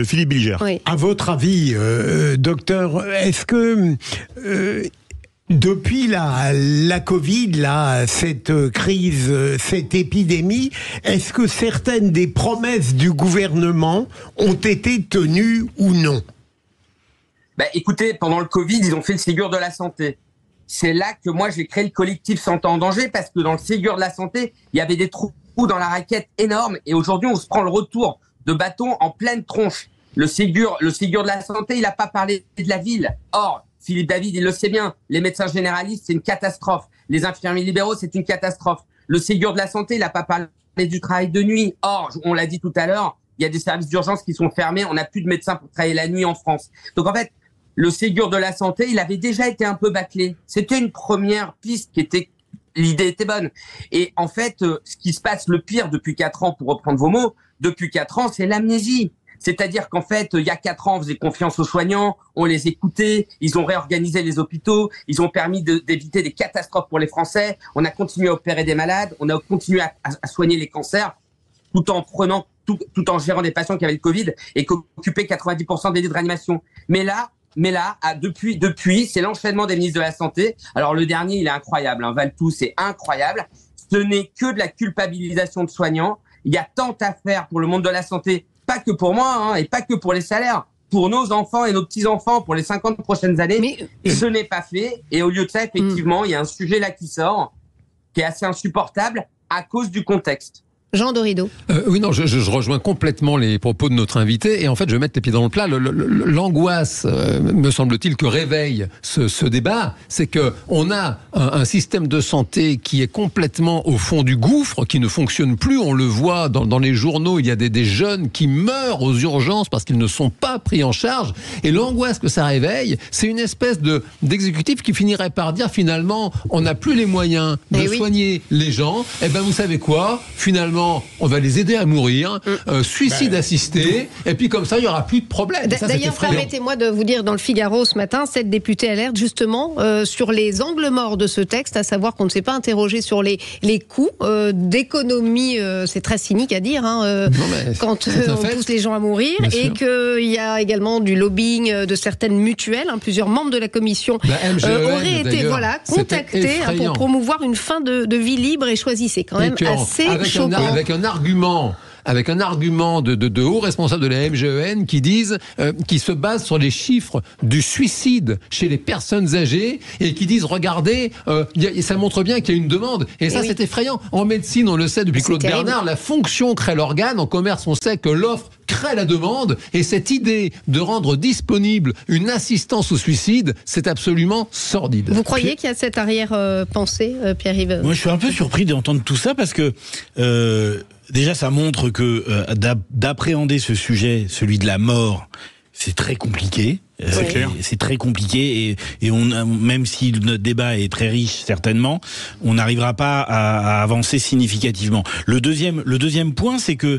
Philippe Bilger. Oui. À votre avis, docteur, est-ce que depuis la Covid, cette crise, cette épidémie, est-ce que certaines des promesses du gouvernement ont été tenues ou non ? Écoutez, pendant le Covid, ils ont fait le Ségur de la santé. C'est là que moi, j'ai créé le collectif Santé en danger parce que dans le Ségur de la santé, il y avait des trous dans la raquette énormes et aujourd'hui, on se prend le retour de bâton en pleine tronche. Le Ségur de la santé, il n'a pas parlé de la ville. Or, Philippe David, il le sait bien, les médecins généralistes, c'est une catastrophe. Les infirmiers libéraux, c'est une catastrophe. Le Ségur de la santé, il n'a pas parlé du travail de nuit. Or, on l'a dit tout à l'heure, il y a des services d'urgence qui sont fermés, on n'a plus de médecins pour travailler la nuit en France. Donc en fait, le Ségur de la santé, il avait déjà été un peu bâclé. C'était une première piste l'idée était bonne. Et en fait, ce qui se passe le pire depuis 4 ans, pour reprendre vos mots, depuis 4 ans, c'est l'amnésie. C'est-à-dire qu'en fait, il y a 4 ans, on faisait confiance aux soignants, on les écoutait, ils ont réorganisé les hôpitaux, ils ont permis d'éviter des catastrophes pour les Français, on a continué à opérer des malades, on a continué à soigner les cancers, tout en gérant des patients qui avaient le Covid et qui occupaient 90% des lits de réanimation. Mais là, depuis, c'est l'enchaînement des ministres de la Santé. Alors le dernier, il est incroyable, Valletoux, c'est incroyable. Ce n'est que de la culpabilisation de soignants. Il y a tant à faire pour le monde de la santé, pas que pour moi, et pas que pour les salaires, pour nos enfants et nos petits-enfants, pour les 50 prochaines années. Mais ce n'est pas fait. Et au lieu de ça, effectivement, il y a un sujet là qui sort, qui est assez insupportable à cause du contexte. Jean Dorido. Oui, non, je rejoins complètement les propos de notre invité et en fait, je vais mettre les pieds dans le plat. L'angoisse, me semble-t-il, que réveille ce débat, c'est que on a un système de santé qui est complètement au fond du gouffre, qui ne fonctionne plus. On le voit dans les journaux, il y a des jeunes qui meurent aux urgences parce qu'ils ne sont pas pris en charge. Et l'angoisse que ça réveille, c'est une espèce d'exécutif qui finirait par dire finalement, on n'a plus les moyens de soigner les gens. Eh ben, vous savez quoi ? Finalement, on va les aider à mourir, suicide assisté, et puis comme ça, il n'y aura plus de problème. D'ailleurs, permettez-moi de vous dire, dans le Figaro ce matin, 7 députés alertent justement sur les angles morts de ce texte, à savoir qu'on ne s'est pas interrogé sur les coûts d'économie, c'est très cynique à dire, quand on pousse les gens à mourir, et qu'il y a également du lobbying de certaines mutuelles. Plusieurs membres de la commission auraient été contactés pour promouvoir une fin de vie libre et choisie. C'est quand même assez choquant. Avec un argument de hauts responsables de la MGEN qui disent, qui se basent sur les chiffres du suicide chez les personnes âgées et qui disent, regardez, ça montre bien qu'il y a une demande. Et ça, c'est effrayant. En médecine, on le sait depuis Claude Bernard, la fonction crée l'organe. En commerce, on sait que l'offre crée la demande. Et cette idée de rendre disponible une assistance au suicide, c'est absolument sordide. Vous croyez qu'il y a cette arrière-pensée, Pierre-Yves ? Moi, je suis un peu surpris d'entendre tout ça parce que... déjà, ça montre que d'appréhender ce sujet, celui de la mort, c'est très compliqué. C'est clair. C'est très compliqué et même si notre débat est très riche, certainement, on n'arrivera pas à avancer significativement. Le deuxième point, c'est que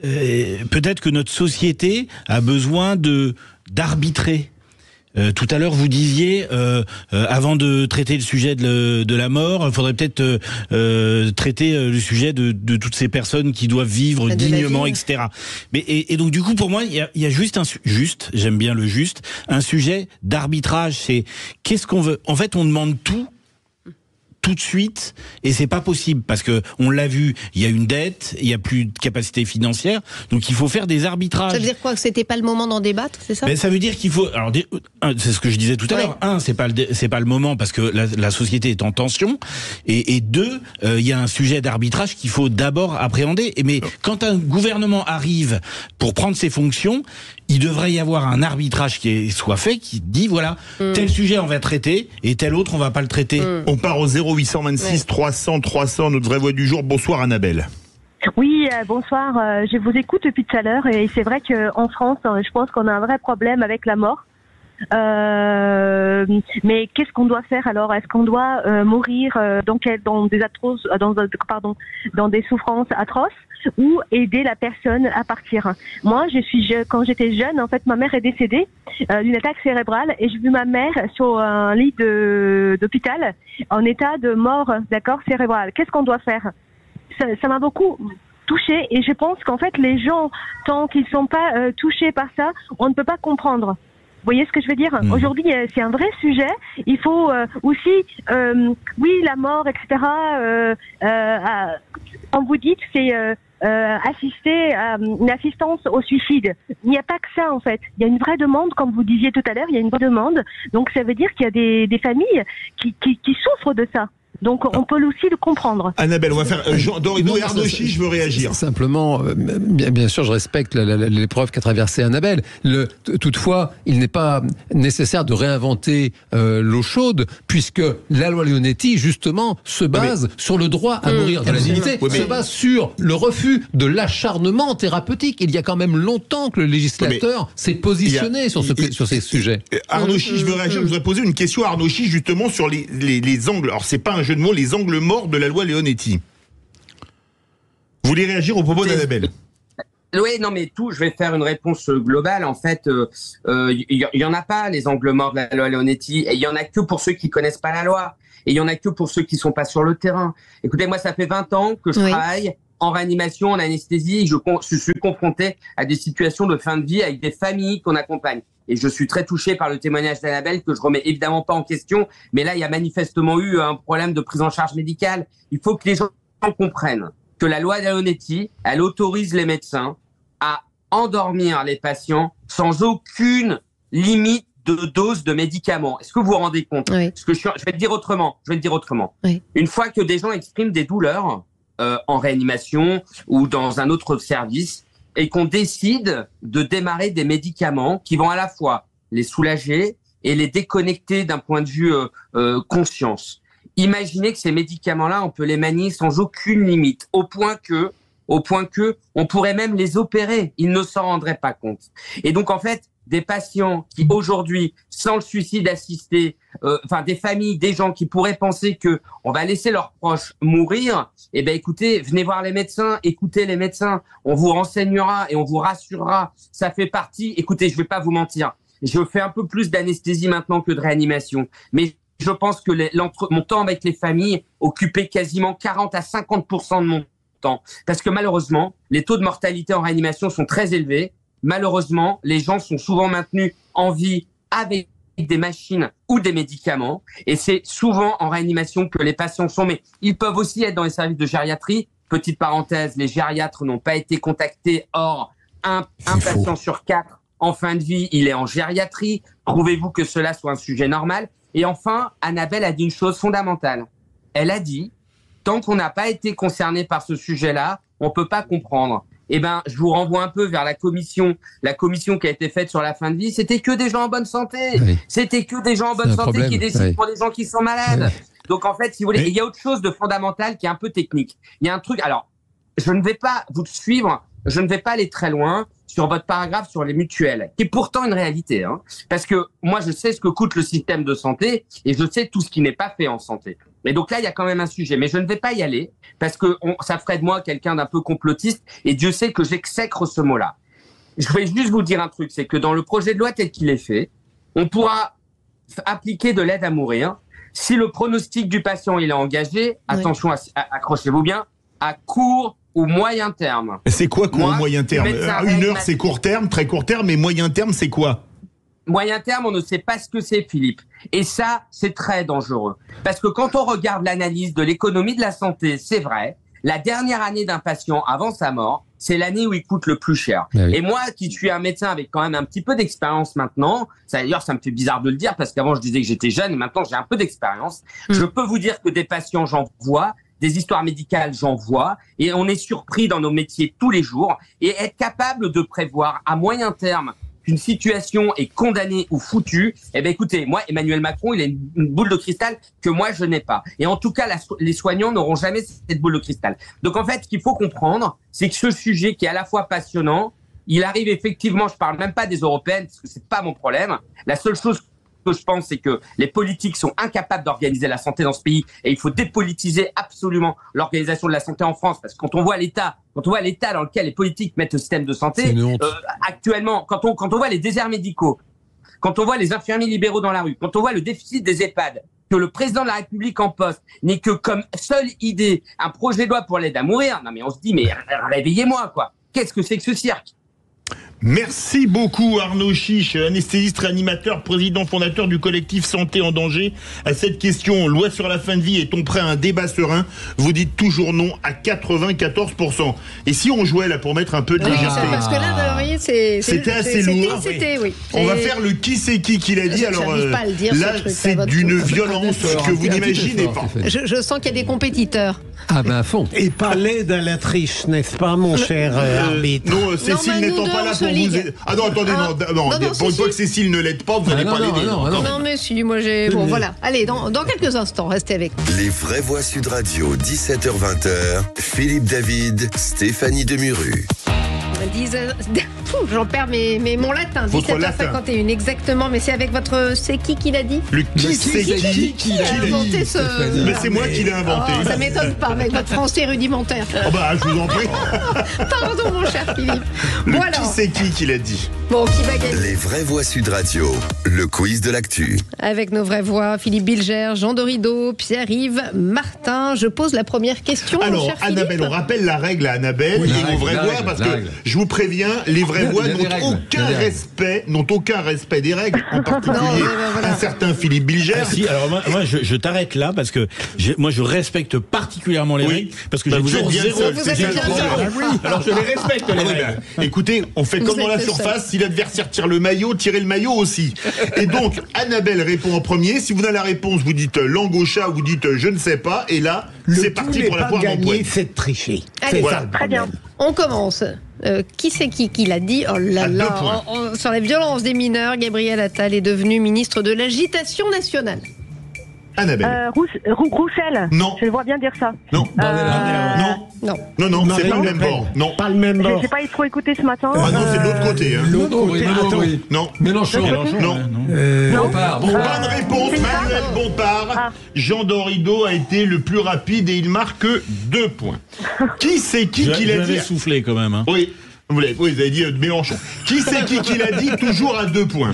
peut-être que notre société a besoin d'arbitrer. Tout à l'heure, vous disiez, avant de traiter le sujet de la mort, il faudrait peut-être traiter le sujet de toutes ces personnes qui doivent vivre dignement, etc. Mais et donc du coup, pour moi, il y a juste j'aime bien le juste, un sujet d'arbitrage. C'est qu'est-ce qu'on veut. En fait, on demande tout de suite, et c'est pas possible parce que on l'a vu, il y a une dette, il y a plus de capacité financière, donc il faut faire des arbitrages. Ça veut dire quoi, que c'était pas le moment d'en débattre, c'est ça ? Ben ça veut dire qu'il faut. Alors, c'est ce que je disais tout à l'heure. C'est pas le moment parce que la société est en tension, et deux, il y a un sujet d'arbitrage qu'il faut d'abord appréhender. Mais quand un gouvernement arrive pour prendre ses fonctions, il devrait y avoir un arbitrage qui soit fait, qui dit voilà, tel sujet on va traiter et tel autre on va pas le traiter. On part au 0826 300 300, notre vraie voix du jour. Bonsoir Annabelle. Oui, bonsoir. Je vous écoute depuis tout à l'heure et c'est vrai qu'en France, je pense qu'on a un vrai problème avec la mort. Mais qu'est-ce qu'on doit faire alors ? Est-ce qu'on doit mourir dans des souffrances atroces ou aider la personne à partir ? Moi, quand j'étais jeune, en fait, ma mère est décédée d'une attaque cérébrale et j'ai vu ma mère sur un lit d'hôpital en état de mort, cérébrale. Qu'est-ce qu'on doit faire ? Ça m'a beaucoup touchée et je pense qu'en fait, les gens, tant qu'ils sont pas touchés par ça, on ne peut pas comprendre. Vous voyez ce que je veux dire ? Aujourd'hui, c'est un vrai sujet. Il faut aussi, la mort, etc. Quand vous dites, c'est assister à une assistance au suicide. Il n'y a pas que ça, en fait. Il y a une vraie demande, comme vous disiez tout à l'heure, il y a une vraie demande. Donc, ça veut dire qu'il y a des familles qui souffrent de ça. Donc on peut aussi le comprendre. Annabelle, on va faire Jean Dorido et Arnauchy, je veux réagir. Simplement, bien sûr, je respecte l'épreuve qu'a traversée Annabelle. Toutefois, il n'est pas nécessaire de réinventer l'eau chaude, puisque la loi Leonetti, justement, se base sur le droit à mourir de la dignité, se base sur le refus de l'acharnement thérapeutique. Il y a quand même longtemps que le législateur s'est positionné sur ces sujets. Arnauchy, je veux réagir. Je voudrais poser une question à Arnauchy, justement, sur les angles. Alors, c'est pas un jeu de mots, les angles morts de la loi Leonetti. Vous voulez réagir au propos d'Annabelle ? Oui, non, mais je vais faire une réponse globale. En fait, il y en a pas, les angles morts de la loi Leonetti, et il y en a que pour ceux qui connaissent pas la loi, et il y en a que pour ceux qui sont pas sur le terrain. Écoutez, moi, ça fait 20 ans que je travaille en réanimation, en anesthésie, je suis confronté à des situations de fin de vie avec des familles qu'on accompagne. Et je suis très touché par le témoignage d'Annabelle, que je remets évidemment pas en question, mais là, il y a manifestement eu un problème de prise en charge médicale. Il faut que les gens comprennent que la loi Leonetti, elle autorise les médecins à endormir les patients sans aucune limite de dose de médicaments. Est-ce que vous vous rendez compte? Parce que je vais te dire autrement. Une fois que des gens expriment des douleurs en réanimation ou dans un autre service, et qu'on décide de démarrer des médicaments qui vont à la fois les soulager et les déconnecter d'un point de vue conscience. Imaginez que ces médicaments-là, on peut les manier sans aucune limite, au point que on pourrait même les opérer. Ils ne s'en rendraient pas compte. Et donc, en fait, des patients qui aujourd'hui, sans le suicide assisté, des familles, des gens qui pourraient penser que on va laisser leurs proches mourir, eh ben écoutez, venez voir les médecins, écoutez les médecins, on vous renseignera et on vous rassurera. Ça fait partie. Écoutez, je vais pas vous mentir, je fais un peu plus d'anesthésie maintenant que de réanimation, mais je pense que mon temps avec les familles occupait quasiment 40 à 50% de mon temps, parce que malheureusement, les taux de mortalité en réanimation sont très élevés. Malheureusement, les gens sont souvent maintenus en vie avec des machines ou des médicaments, et c'est souvent en réanimation que les patients sont. Mais ils peuvent aussi être dans les services de gériatrie. Petite parenthèse, les gériatres n'ont pas été contactés. Or, un patient sur 4 en fin de vie, il est en gériatrie. Trouvez-vous que cela soit un sujet normal? Et enfin, Annabelle a dit une chose fondamentale. Elle a dit, tant qu'on n'a pas été concerné par ce sujet-là, on peut pas comprendre. Eh ben, je vous renvoie un peu vers la commission qui a été faite sur la fin de vie. C'était que des gens en bonne santé. Oui. C'était que des gens en bonne santé qui décident pour des gens qui sont malades. Oui. Donc, en fait, si vous voulez, il y a autre chose de fondamental qui est un peu technique. Il y a un truc, alors, je ne vais pas vous suivre, je ne vais pas aller très loin sur votre paragraphe sur les mutuelles, qui est pourtant une réalité, hein. Parce que moi, je sais ce que coûte le système de santé et je sais tout ce qui n'est pas fait en santé. Mais donc là, il y a quand même un sujet. Mais je ne vais pas y aller parce que ça ferait de moi quelqu'un d'un peu complotiste, et Dieu sait que j'exècre ce mot-là. Je vais juste vous dire un truc, c'est que dans le projet de loi tel qu'il est fait, on pourra appliquer de l'aide à mourir si le pronostic du patient il est engagé, attention, accrochez-vous bien, à court ou moyen terme. C'est quoi court ou moyen terme? Une heure, c'est court terme, très court terme, mais moyen terme, c'est quoi? Moyen terme, on ne sait pas ce que c'est, Philippe. Et ça, c'est très dangereux. Parce que quand on regarde l'analyse de l'économie de la santé, c'est vrai, la dernière année d'un patient avant sa mort, c'est l'année où il coûte le plus cher. Oui. Et moi, qui suis un médecin avec quand même un petit peu d'expérience maintenant, d'ailleurs, ça me fait bizarre de le dire, parce qu'avant, je disais que j'étais jeune, et maintenant, j'ai un peu d'expérience. Je peux vous dire que des patients, j'en vois, des histoires médicales, j'en vois, et on est surpris dans nos métiers tous les jours, et être capable de prévoir à moyen terme qu'une situation est condamnée ou foutue, eh ben écoutez, moi, Emmanuel Macron, il a une boule de cristal que moi, je n'ai pas. Et en tout cas, les soignants n'auront jamais cette boule de cristal. Donc en fait, ce qu'il faut comprendre, c'est que ce sujet qui est à la fois passionnant, il arrive effectivement, je parle même pas des européennes, parce que c'est pas mon problème. La seule chose que je pense, c'est que les politiques sont incapables d'organiser la santé dans ce pays, et il faut dépolitiser absolument l'organisation de la santé en France, parce que quand on voit l'état dans lequel les politiques mettent le système de santé, actuellement, quand on voit les déserts médicaux, quand on voit les infirmiers libéraux dans la rue, quand on voit le déficit des EHPAD, que le président de la République en poste n'ait que comme seule idée un projet de loi pour l'aide à mourir, non mais on se dit, mais réveillez-moi, quoi. Qu'est-ce que c'est que ce cirque? Merci beaucoup Arnaud Chiche, anesthésiste, réanimateur, président fondateur du collectif Santé en danger. À cette question, loi sur la fin de vie, est-on prêt à un débat serein? Vous dites toujours non à 94%. Et si on jouait là pour mettre un peu de légèreté? Parce que là, vous voyez, c'était assez lourd. Oui. On va faire le qui c'est qui l'a dit. Alors pas à le dire, là, c'est d'une violence que vous n'imaginez pas. Je sens qu'il y a des compétiteurs. Ah ben à fond. Et pas l'aide à la triche, n'est-ce pas, mon cher arbitre? Non, Cécile n'étant pas là pour vous aider. Ah non, attendez, non. Pour une fois que Cécile ne l'aide pas, vous n'allez pas l'aider. Non, mais si, moi j'ai... Bon, voilà. Allez, dans quelques instants, restez avec nous. Les vraies voix Sud Radio, 17h-20h. Philippe David, Stéphanie Demuru. J'en perds mon latin. Votre 17h51 exactement, mais c'est avec votre... C'est qui l'a dit? Le qui c'est qui a inventé ce... Mais c'est moi qui l'ai inventé. Ça m'étonne pas avec votre français rudimentaire. Oh bah, je vous en prie. Pardon, mon cher Philippe. Le qui c'est qui l'a dit? Bon, qui va gagner? Les vraies voix Sud Radio, le quiz de l'actu. Avec nos vraies voix, Philippe Bilger, Jean Dorido, Pierre-Yves, Martin. Je pose la première question. Alors, cher Annabelle, Philippe. on rappelle la règle à Annabelle et nos vraies voix, parce que je vous préviens, les vraies voix n'ont aucun respect des règles, en particulier un certain Philippe Bilger. Ah, si, alors moi je t'arrête là parce que moi je respecte particulièrement les règles parce que j'ai vous êtes bien seul, c'est ça le problème. Alors je les respecte les règles. Écoutez, on fait comme dans la surface, si l'adversaire tire le maillot, tirez le maillot aussi. Et donc, Annabelle répond en premier. Si vous avez la réponse, vous dites langue au chat ou vous dites je ne sais pas. Et là, c'est parti pour la poire d'empoigne. C'est de tricher. Allez, voilà. très bien. On commence. Qui c'est qui l'a dit? Oh là là, sur la violence des mineurs, Gabriel Attal est devenu ministre de l'Agitation nationale. Annabelle. Roussel. Non. Je le vois bien dire ça. Non. Non, c'est pas le même bord. Non. Pas le même bord. J'ai pas trop écouté ce matin. Ah non, c'est de l'autre côté. Hein. L'autre côté. Non. Mélenchon. Non. Bompard. Bonne réponse, Manuel Bompard. Jean Dorido a été le plus rapide et il marque 2 points. Qui c'est qui l'a dit? J'avais soufflé quand même. Hein. Oui, vous avez dit Mélenchon. Qui c'est qui l'a dit? Toujours à 2 points.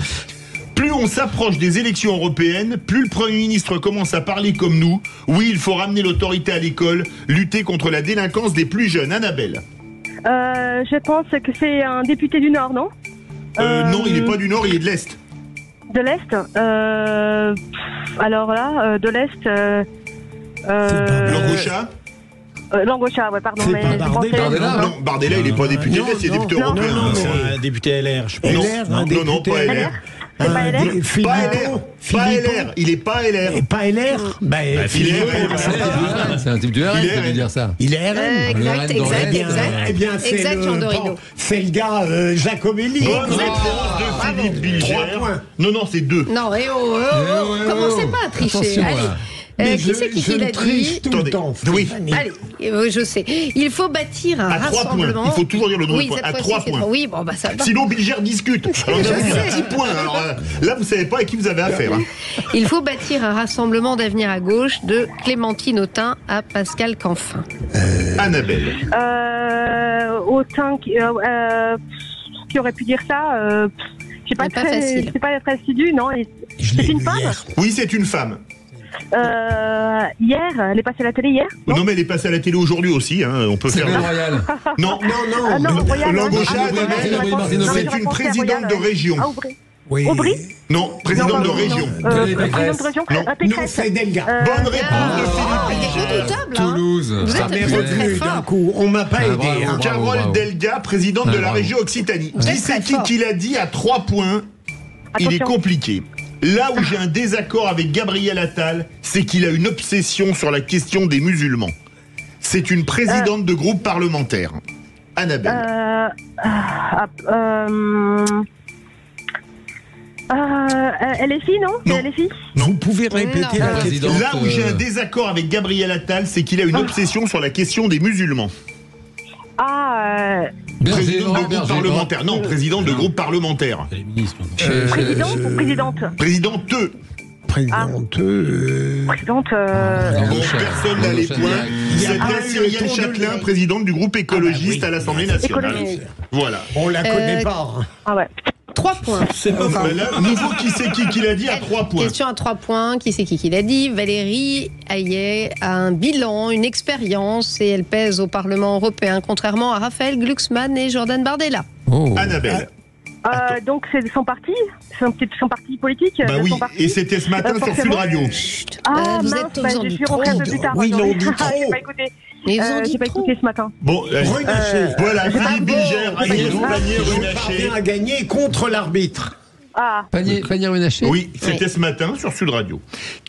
Plus on s'approche des élections européennes, plus le Premier ministre commence à parler comme nous. Oui, il faut ramener l'autorité à l'école, lutter contre la délinquance des plus jeunes. Annabelle. Je pense que c'est un député du Nord, non? Non, il n'est pas du Nord, il est de l'Est. De l'Est alors là, de l'Est... Langauchat. Langauchat, ouais, pardon. C'est pas Bardella. Non, Bardella, il n'est pas député de l'Est, il est député européen. C'est un député LR, je pense. Non, pas LR. Pas LR. Pas LR, il est pas LR. Et pas LR? C'est un type du RN qui veut dire ça. Il est RN. Exact. Eh bien, c'est le gars Jacobelli. Bonne réponse de Philippe Bilger. 3 points. Non, c'est 2. Non, commencez pas à tricher. Allez. Qui c'est qui l'a dit? Tout le temps. Oui. Allez, je sais. Il faut bâtir un rassemblement. Il faut toujours dire le nom de point. À 3 points. Oui, bon, bah ça va. Sinon, Bilger discute. Alors, vous avez dit un petit point. Alors là, vous savez pas à qui vous avez affaire. Hein. Il faut bâtir un rassemblement d'avenir à gauche de Clémentine Autain à Pascal Canfin. Annabelle. Autain qui aurait pu dire ça. C'est pas très assidu, non? C'est une femme? Oui, c'est une femme. Hier, elle est passée à la télé hier? Non, mais elle est passée à la télé aujourd'hui aussi. Hein. On peut faire. Royal. Non. Langauchat, c'est une présidente de région. Oui. Aubry? Non, présidente de région. Présidente de région? Non, c'est Delga. Bonne réponse de Philippe Bilger. Toulouse. Vous êtes très fort. D'un coup, on m'a pas aidé. Carole Delga, présidente de la région Occitanie. Qui c'est qui l'a dit à 3 points? Il est compliqué. Là où j'ai un désaccord avec Gabriel Attal, c'est qu'il a une obsession sur la question des musulmans. C'est une présidente de groupe parlementaire. Annabelle. LFI, non? C'est LFI? Vous pouvez répéter la question. Là où j'ai un désaccord avec Gabriel Attal, c'est qu'il a une obsession sur la question des musulmans. Président de groupe parlementaire. Non, président de groupe parlementaire. Présidente ou présidente? Présidente. Présidente. Personne n'a les points. C'était Cyrielle Châtelain, présidente du groupe écologiste à l'Assemblée nationale. Voilà. On la connaît pas. Ah ouais. 3 points. C'est pas mal. Nouveau qui c'est qui l'a dit à 3 points. Question à 3 points. Qui c'est qui l'a dit? Valérie Hayet a un bilan, une expérience et elle pèse au Parlement européen, contrairement à Raphaël Glucksmann et Jordan Bardella. Annabelle. Donc c'est son parti? Son parti politique? Bah oui, et c'était ce matin sur Sud Radio. Vous êtes tous en je suis rentrée un peu plus tard. Oui, ils l'ont dit trop. J'ai pas écouté ce matin. Bon, voilà, Philippe Bilger a gagné son panier Runacher. A gagné contre l'arbitre. Panier Runacher. Oui, c'était ce matin sur Sud Radio.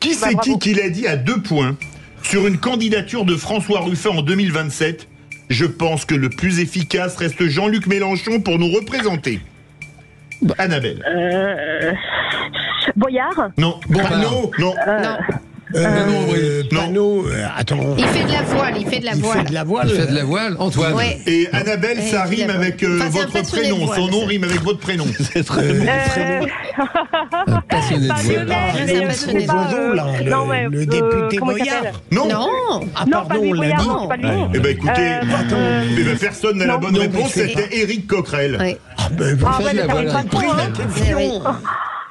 Qui c'est qui l'a dit à 2 points sur une candidature de François Ruffin en 2027? Je pense que le plus efficace reste Jean-Luc Mélenchon pour nous représenter. Annabelle. Boyard? Non. Non. Panneau, attends. Il fait de la voile, il fait de la voile. Antoine. Ouais. Et Annabelle, ça rime avec votre prénom. Son nom rime avec votre prénom. C'est très bon. Un passionné de voile. Le député Boyard. Non. Ah pardon, on l'a dit. Eh ben écoutez, personne n'a la bonne réponse, c'était Éric Coquerel.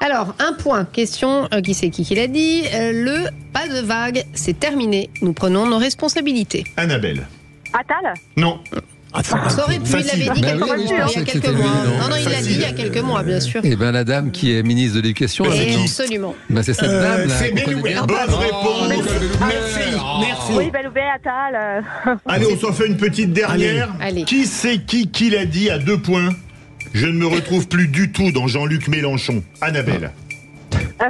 Alors, un point. Question, qui c'est qui l'a dit? Le pas de vague, c'est terminé. Nous prenons nos responsabilités. Annabelle. Attal? Non. Ça aurait pu, il l'avait dit il y a quelques mois. Non, il l'a dit il y a quelques mois, bien sûr. Eh bien, la dame qui est ministre de l'Éducation. Absolument. C'est cette dame là. C'est Belloubet. Bonne réponse. Merci. Oui, Belloubet, Attal. Allez, on s'en fait une petite dernière. Allez. Qui c'est qui l'a dit à 2 points? Je ne me retrouve plus du tout dans Jean-Luc Mélenchon. Annabelle.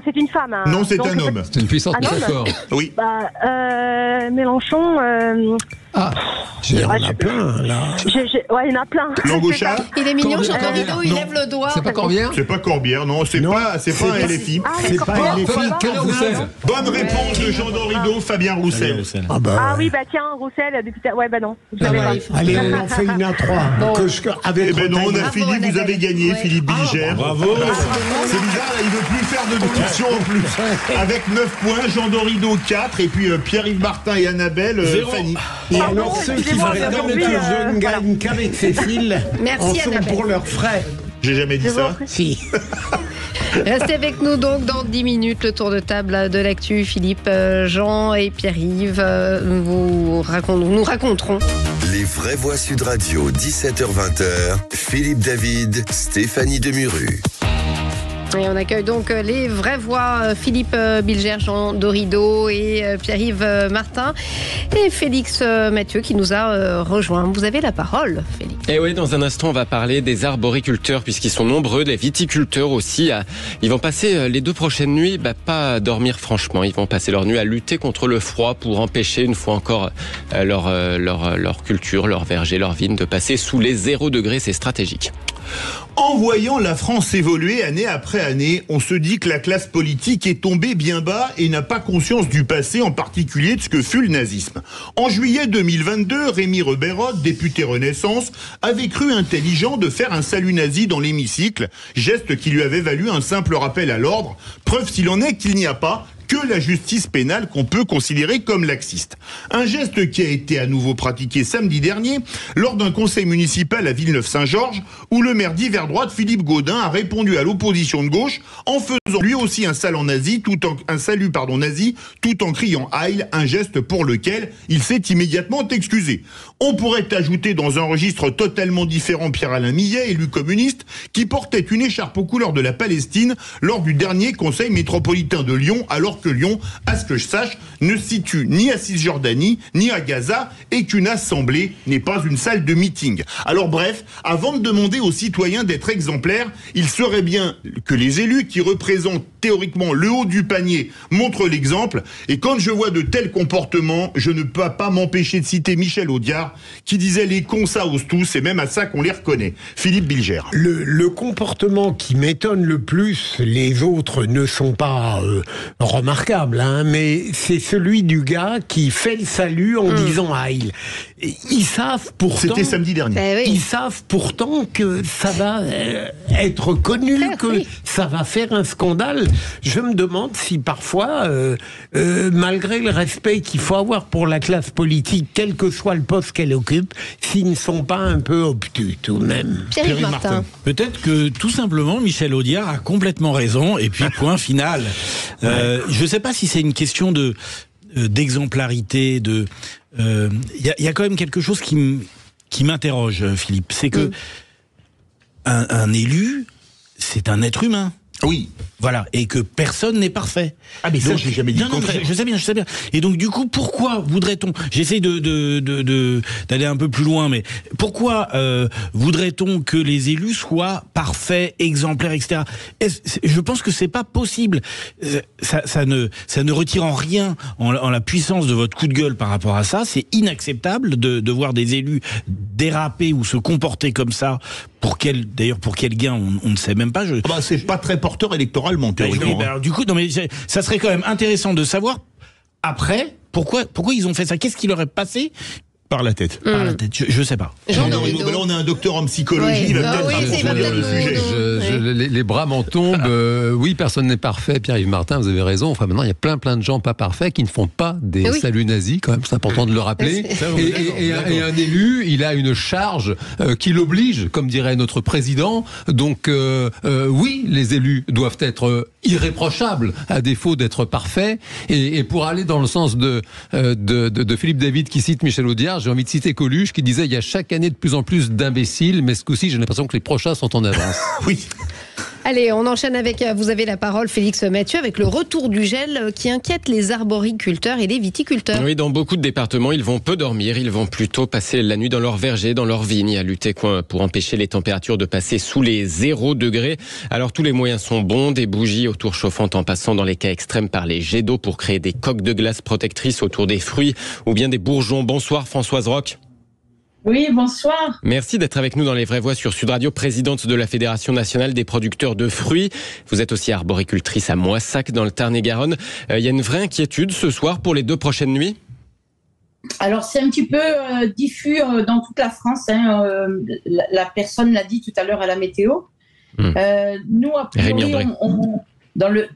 C'est une femme. Hein. Non, c'est un homme. C'est une puissante métaphore. Oui. Mélenchon. Il y en a plein, là. Ouais, il y en a plein. Langouchard. Il est mignon, Jean-Claude Rideau, il lève le doigt. C'est pas Corbière? C'est pas Corbière, non. C'est pas un LFI. C'est pas LFI. Bonne réponse de Jean Rideau, Fabien Roussel. Ah oui, bah tiens, Roussel, député. Ouais, bah non. Allez, on en fait une à 3. Eh ben non, on a fini, vous avez gagné, Philippe Bilger. Bravo. C'est bizarre, là, il veut plus faire de questions en plus. Avec 9 points, Jean Rideau 4, et puis Pierre-Yves Martin et Annabelle, Fanny. Et alors, ceux qui vont regarder que je ne gagne qu'avec Cécile, en sont pour leurs frais. J'ai jamais dit ça. Si. Restez avec nous donc dans 10 minutes, le tour de table de l'actu. Philippe, Jean et Pierre-Yves nous raconteront. Les vraies voix Sud Radio, 17h-20h. Philippe David, Stéphanie Demuru. Et on accueille donc les vraies voix, Philippe Bilger, Jean Dorido et Pierre-Yves Martin et Félix Mathieu qui nous a rejoint. Vous avez la parole, Félix. Et oui, dans un instant, on va parler des arboriculteurs puisqu'ils sont nombreux, des viticulteurs aussi. Ils vont passer les 2 prochaines nuits, pas à dormir franchement. Ils vont passer leur nuit à lutter contre le froid pour empêcher une fois encore leur culture, leur verger, leur vigne de passer sous les 0 degrés. C'est stratégique. En voyant la France évoluer année après année, on se dit que la classe politique est tombée bien bas et n'a pas conscience du passé, en particulier de ce que fut le nazisme. En juillet 2022, Rémi Rebeyrotte, député Renaissance, avait cru intelligent de faire un salut nazi dans l'hémicycle, geste qui lui avait valu un simple rappel à l'ordre, preuve s'il en est qu'il n'y a pas que la justice pénale qu'on peut considérer comme laxiste. Un geste qui a été à nouveau pratiqué samedi dernier lors d'un conseil municipal à Villeneuve-Saint-Georges où le maire d'hiver droite Philippe Gaudin a répondu à l'opposition de gauche en faisant lui aussi un salut nazi tout en criant Heil, un geste pour lequel il s'est immédiatement excusé. On pourrait ajouter dans un registre totalement différent Pierre-Alain Millet, élu communiste, qui portait une écharpe aux couleurs de la Palestine lors du dernier conseil métropolitain de Lyon, alors que Lyon, à ce que je sache, ne se situe ni à Cisjordanie, ni à Gaza, et qu'une assemblée n'est pas une salle de meeting. Alors bref, avant de demander aux citoyens d'être exemplaires, il serait bien que les élus qui représentent théoriquement le haut du panier montrent l'exemple, et quand je vois de tels comportements, je ne peux pas m'empêcher de citer Michel Audiard, qui disait les cons ça ose tous, c'est même à ça qu'on les reconnaît. Philippe Bilger. Le comportement qui m'étonne le plus, les autres ne sont pas remarquables, mais c'est celui du gars qui fait le salut en disant Heil. Ils savent pourtant. C'était samedi dernier. Ils savent pourtant que ça va être connu, ça va faire un scandale. Je me demande si parfois, malgré le respect qu'il faut avoir pour la classe politique, quel que soit le poste qu'elle occupe, s'ils ne sont pas un peu obtus tout de même. Pierre-Yves Martin. Peut-être que tout simplement Michel Audiard a complètement raison et puis point final. Je ne sais pas si c'est une question d'exemplarité, il y a quand même quelque chose qui m'interroge, Philippe, c'est que un élu, c'est un être humain. Oui. Voilà, et que personne n'est parfait. Ah mais ça, j'ai jamais dit le contraire. Je sais bien. Et donc du coup, pourquoi voudrait-on, j'essaie d'aller un peu plus loin, mais pourquoi voudrait-on que les élus soient parfaits, exemplaires, etc. Je pense que c'est pas possible. Ça ne retire en rien en la puissance de votre coup de gueule par rapport à ça. C'est inacceptable de voir des élus déraper ou se comporter comme ça. Pour quel gain, on ne sait même pas. C'est pas très porteur électoralement, théoriquement. Alors, du coup, non mais ça serait quand même intéressant de savoir après. Pourquoi ils ont fait ça? Qu'est-ce qui leur est passé par la tête? Par la tête, je sais pas. Là, on a un docteur en psychologie, il va peut-être approfondir le sujet. Les bras m'en tombent. Oui, personne n'est parfait. Pierre-Yves Martin, vous avez raison. Enfin, maintenant, il y a plein de gens pas parfaits qui ne font pas des saluts nazis, quand même. C'est important de le rappeler. Et un élu, il a une charge qui l'oblige, comme dirait notre président. Donc, oui, les élus doivent être irréprochables, à défaut d'être parfaits. Et pour aller dans le sens de Philippe David qui cite Michel Audiard, j'ai envie de citer Coluche qui disait il y a chaque année de plus en plus d'imbéciles, mais ce coup-ci j'ai l'impression que les prochains sont en avance. Oui. Allez, on enchaîne avec, vous avez la parole Félix Mathieu, avec le retour du gel qui inquiète les arboriculteurs et les viticulteurs. Oui, dans beaucoup de départements, ils vont peu dormir, ils vont plutôt passer la nuit dans leurs vergers, dans leurs vignes, à lutter pour empêcher les températures de passer sous les 0 degrés. Alors tous les moyens sont bons, des bougies aux tours chauffantes en passant dans les cas extrêmes par les jets d'eau pour créer des coques de glace protectrices autour des fruits ou bien des bourgeons. Bonsoir Françoise Roch. Oui, bonsoir. Merci d'être avec nous dans Les Vraies Voix sur Sud Radio, présidente de la Fédération nationale des producteurs de fruits. Vous êtes aussi arboricultrice à Moissac dans le Tarn-et-Garonne. Il y a une vraie inquiétude ce soir pour les 2 prochaines nuits? Alors c'est un petit peu diffus dans toute la France. La personne l'a dit tout à l'heure à la météo. Nous, a priori, dans le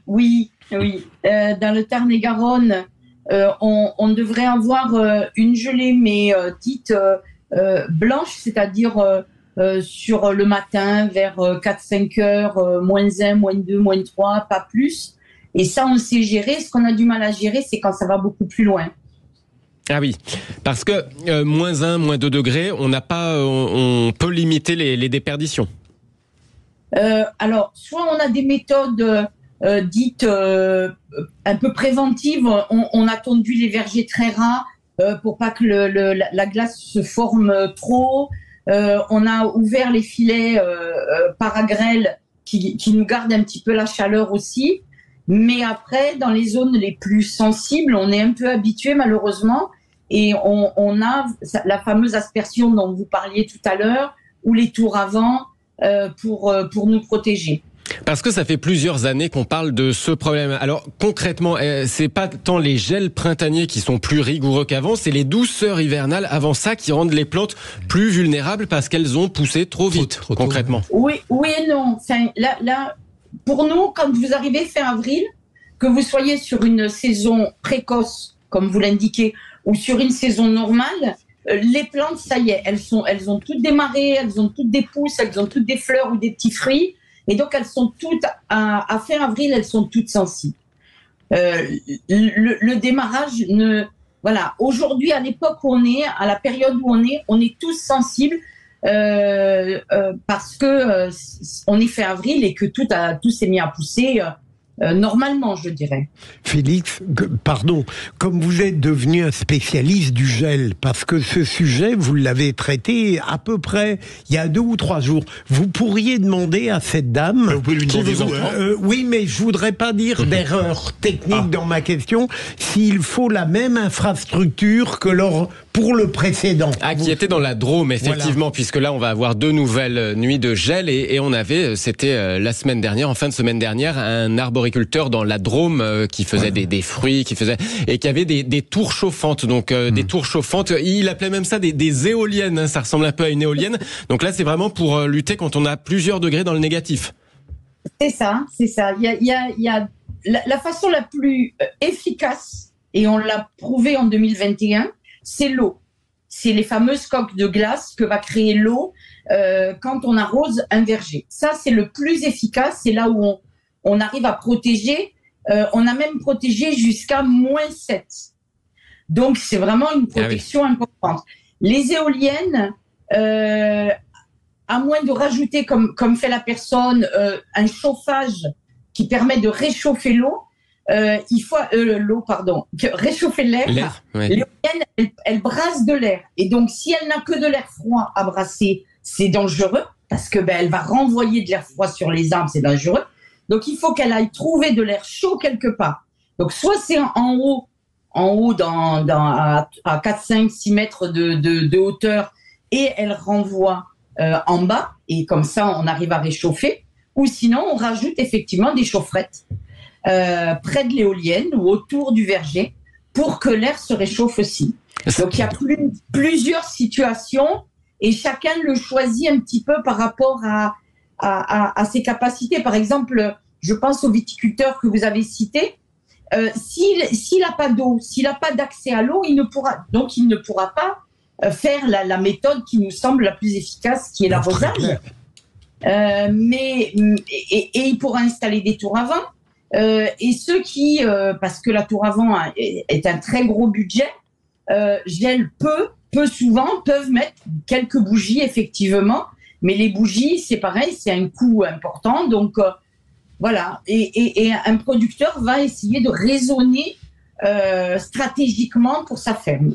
Tarn-et-Garonne, on devrait avoir une gelée, mais dite blanche, c'est-à-dire sur le matin vers 4-5 heures, moins 1, moins 2, moins 3, pas plus. Et ça, on sait gérer. Ce qu'on a du mal à gérer, c'est quand ça va beaucoup plus loin. Ah oui, parce que moins 1, moins 2 degrés, on peut limiter les déperditions. Alors, soit on a des méthodes dites un peu préventives. On a tondu les vergers très ras pour pas que la glace se forme trop. On a ouvert les filets paragrèle qui nous gardent un petit peu la chaleur aussi. Mais après, dans les zones les plus sensibles, on est un peu habitué malheureusement. Et on a la fameuse aspersion dont vous parliez tout à l'heure, ou les tours avant pour nous protéger. Parce que ça fait plusieurs années qu'on parle de ce problème. Alors concrètement, c'est pas tant les gels printaniers qui sont plus rigoureux qu'avant, c'est les douceurs hivernales avant ça qui rendent les plantes plus vulnérables parce qu'elles ont poussé trop vite, concrètement. Oui et non. Enfin, là, pour nous, quand vous arrivez fin avril, que vous soyez sur une saison précoce, comme vous l'indiquez, ou sur une saison normale, les plantes, ça y est, elles ont toutes démarré, elles ont toutes des pousses, elles ont toutes des fleurs ou des petits fruits. Et donc, elles sont toutes, à fin avril, elles sont toutes sensibles. Le démarrage, voilà. Aujourd'hui, à l'époque où on est, à la période où on est tous sensibles parce que on est fin avril et que tout s'est mis à pousser normalement, je dirais. Félix, pardon, comme vous êtes devenu un spécialiste du gel, parce que ce sujet, vous l'avez traité à peu près il y a 2 ou 3 jours, vous pourriez demander à cette dame... Vous pouvez lui demander oui, mais je voudrais pas dire d'erreur technique dans ma question, s'il faut la même infrastructure que pour le précédent. Qui était dans la Drôme, effectivement, puisque là, on va avoir 2 nouvelles nuits de gel et on avait, c'était la semaine dernière, en fin de semaine dernière, un arboriculteur dans la Drôme qui faisait des fruits, et qui avait des tours chauffantes, donc des tours chauffantes. Il appelait même ça des éoliennes, hein, ça ressemble un peu à une éolienne. Donc là, c'est vraiment pour lutter quand on a plusieurs degrés dans le négatif. C'est ça. Il y a la façon la plus efficace, et on l'a prouvé en 2021, c'est l'eau. C'est les fameuses coques de glace que va créer l'eau quand on arrose un verger. Ça, c'est le plus efficace. C'est là où on arrive à protéger. On a même protégé jusqu'à -7. Donc, c'est vraiment une protection importante. Les éoliennes, à moins de rajouter, comme fait la personne, un chauffage qui permet de réchauffer l'eau, réchauffer l'air. L'éolienne, elle brasse de l'air. Et donc, si elle n'a que de l'air froid à brasser, c'est dangereux, parce que elle va renvoyer de l'air froid sur les arbres, c'est dangereux. Donc, il faut qu'elle aille trouver de l'air chaud quelque part. Donc, soit c'est en haut à 4, 5, 6 mètres de hauteur, et elle renvoie en bas, et comme ça, on arrive à réchauffer. Ou sinon, on rajoute effectivement des chaufferettes près de l'éolienne ou autour du verger pour que l'air se réchauffe aussi. Donc il y a plusieurs situations et chacun le choisit un petit peu par rapport à ses capacités. Par exemple, je pense au viticulteur que vous avez cité. S'il n'a pas d'eau, s'il n'a pas d'accès à l'eau, il ne pourra pas faire la méthode qui nous semble la plus efficace, qui est l'arrosage. Mais il pourra installer des tours à vent. Et ceux qui, parce que la tour à vent est un très gros budget, gèlent peu souvent, peuvent mettre quelques bougies effectivement, mais les bougies c'est pareil, c'est un coût important, donc voilà. Et un producteur va essayer de raisonner stratégiquement pour sa ferme.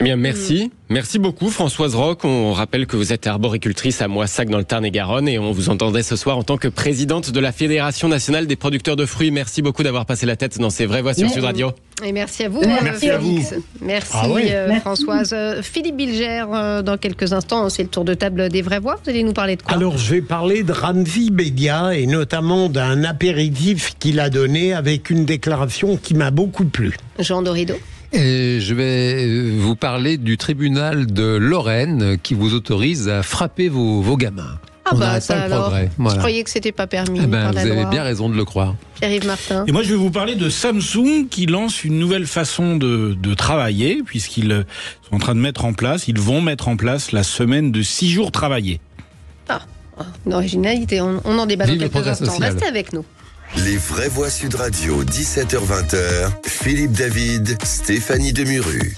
Eh bien, merci. Merci beaucoup, Françoise Roch. On rappelle que vous êtes arboricultrice à Moissac dans le Tarn-et-Garonne et on vous entendait ce soir en tant que présidente de la Fédération nationale des producteurs de fruits. Merci beaucoup d'avoir passé la tête dans ces vraies voix sur Sud Radio. Et merci à vous, merci à vous. Merci, Françoise. Philippe Bilger, dans quelques instants, c'est le tour de table des vraies voix. Vous allez nous parler de quoi? Alors, je vais parler de Ramzy Bedia et notamment d'un apéritif qu'il a donné avec une déclaration qui m'a beaucoup plu. Jean Dorido. Et je vais vous parler du tribunal de Lorraine qui vous autorise à frapper vos gamins. Ah bah ça alors, progrès. Voilà. Je croyais que c'était pas permis. Vous avez bien raison de le croire. Pierre-Yves Martin. Et moi je vais vous parler de Samsung qui lance une nouvelle façon de travailler puisqu'ils sont en train de mettre en place, ils vont mettre en place la semaine de 6 jours travaillés. Ah, une originalité, on en débat dans quelques instants. Restez avec nous. Les vraies voix Sud Radio, 17h-20h, Philippe David, Stéphanie Demuru.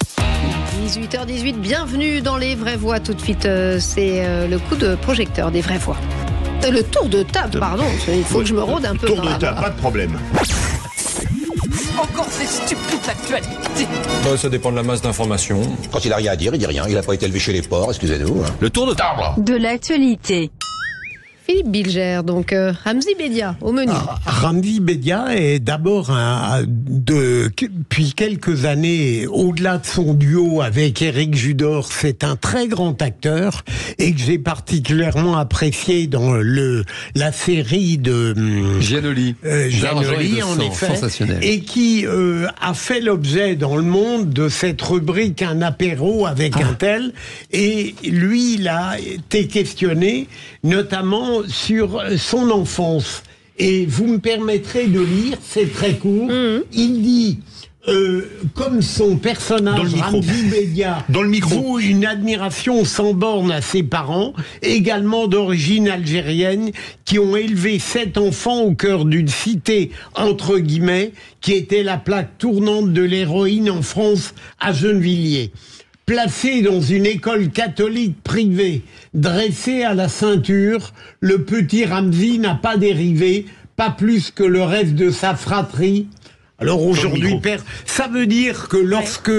18h18, bienvenue dans les vraies voix. Tout de suite, c'est le coup de projecteur des vraies voix. Le tour de table, pardon, il faut que je me rôde un peu. Tour de table, pas de problème. Encore ces stupides actualités. Ça dépend de la masse d'informations. Quand il a rien à dire, il dit rien. Il n'a pas été élevé chez les porcs, excusez-nous. Le tour de table. De l'actualité. Philippe Bilger, donc Ramzy Bedia au menu. Ramzy Bedia est d'abord depuis quelques années, au-delà de son duo avec Éric Judor, c'est un très grand acteur et que j'ai particulièrement apprécié dans la série de Giannoli, en effet, et qui a fait l'objet dans le monde de cette rubrique Un apéro avec un tel, et lui il a été questionné notamment sur son enfance. Et vous me permettrez de lire, c'est très court. Il dit, comme son personnage Ramzy Bedia voue une admiration sans borne à ses parents, également d'origine algérienne, qui ont élevé 7 enfants au cœur d'une cité, entre guillemets, qui était la plaque tournante de l'héroïne en France, à Gennevilliers. Placé dans une école catholique privée, dressé à la ceinture, le petit Ramzy n'a pas dérivé, pas plus que le reste de sa fratrie. Alors aujourd'hui, père, ça veut dire que lorsque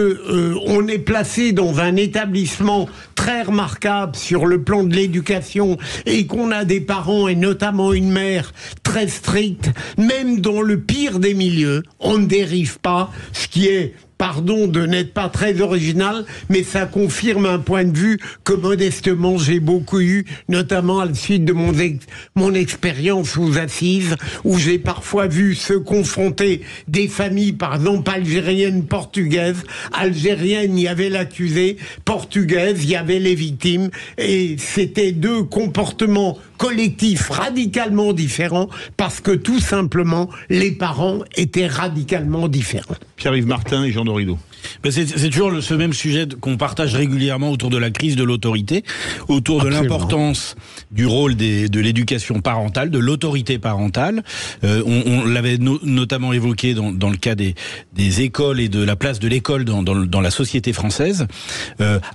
on est placé dans un établissement très remarquable sur le plan de l'éducation et qu'on a des parents et notamment une mère très stricte, même dans le pire des milieux, on ne dérive pas, ce qui est, pardon de n'être pas très original, mais ça confirme un point de vue que modestement j'ai beaucoup eu, notamment à la suite de mon expérience aux assises, où j'ai parfois vu se confronter des familles, par exemple algériennes, portugaises. Algériennes, il y avait l'accusé, portugaises, il y avait les victimes, et c'était deux comportements collectifs radicalement différents, parce que tout simplement, les parents étaient radicalement différents. Pierre-Yves Martin et Jean Dorido. C'est toujours ce même sujet qu'on partage régulièrement autour de la crise de l'autorité, autour de l'importance du rôle de l'éducation parentale, de l'autorité parentale. On l'avait notamment évoqué dans le cas des écoles et de la place de l'école dans la société française.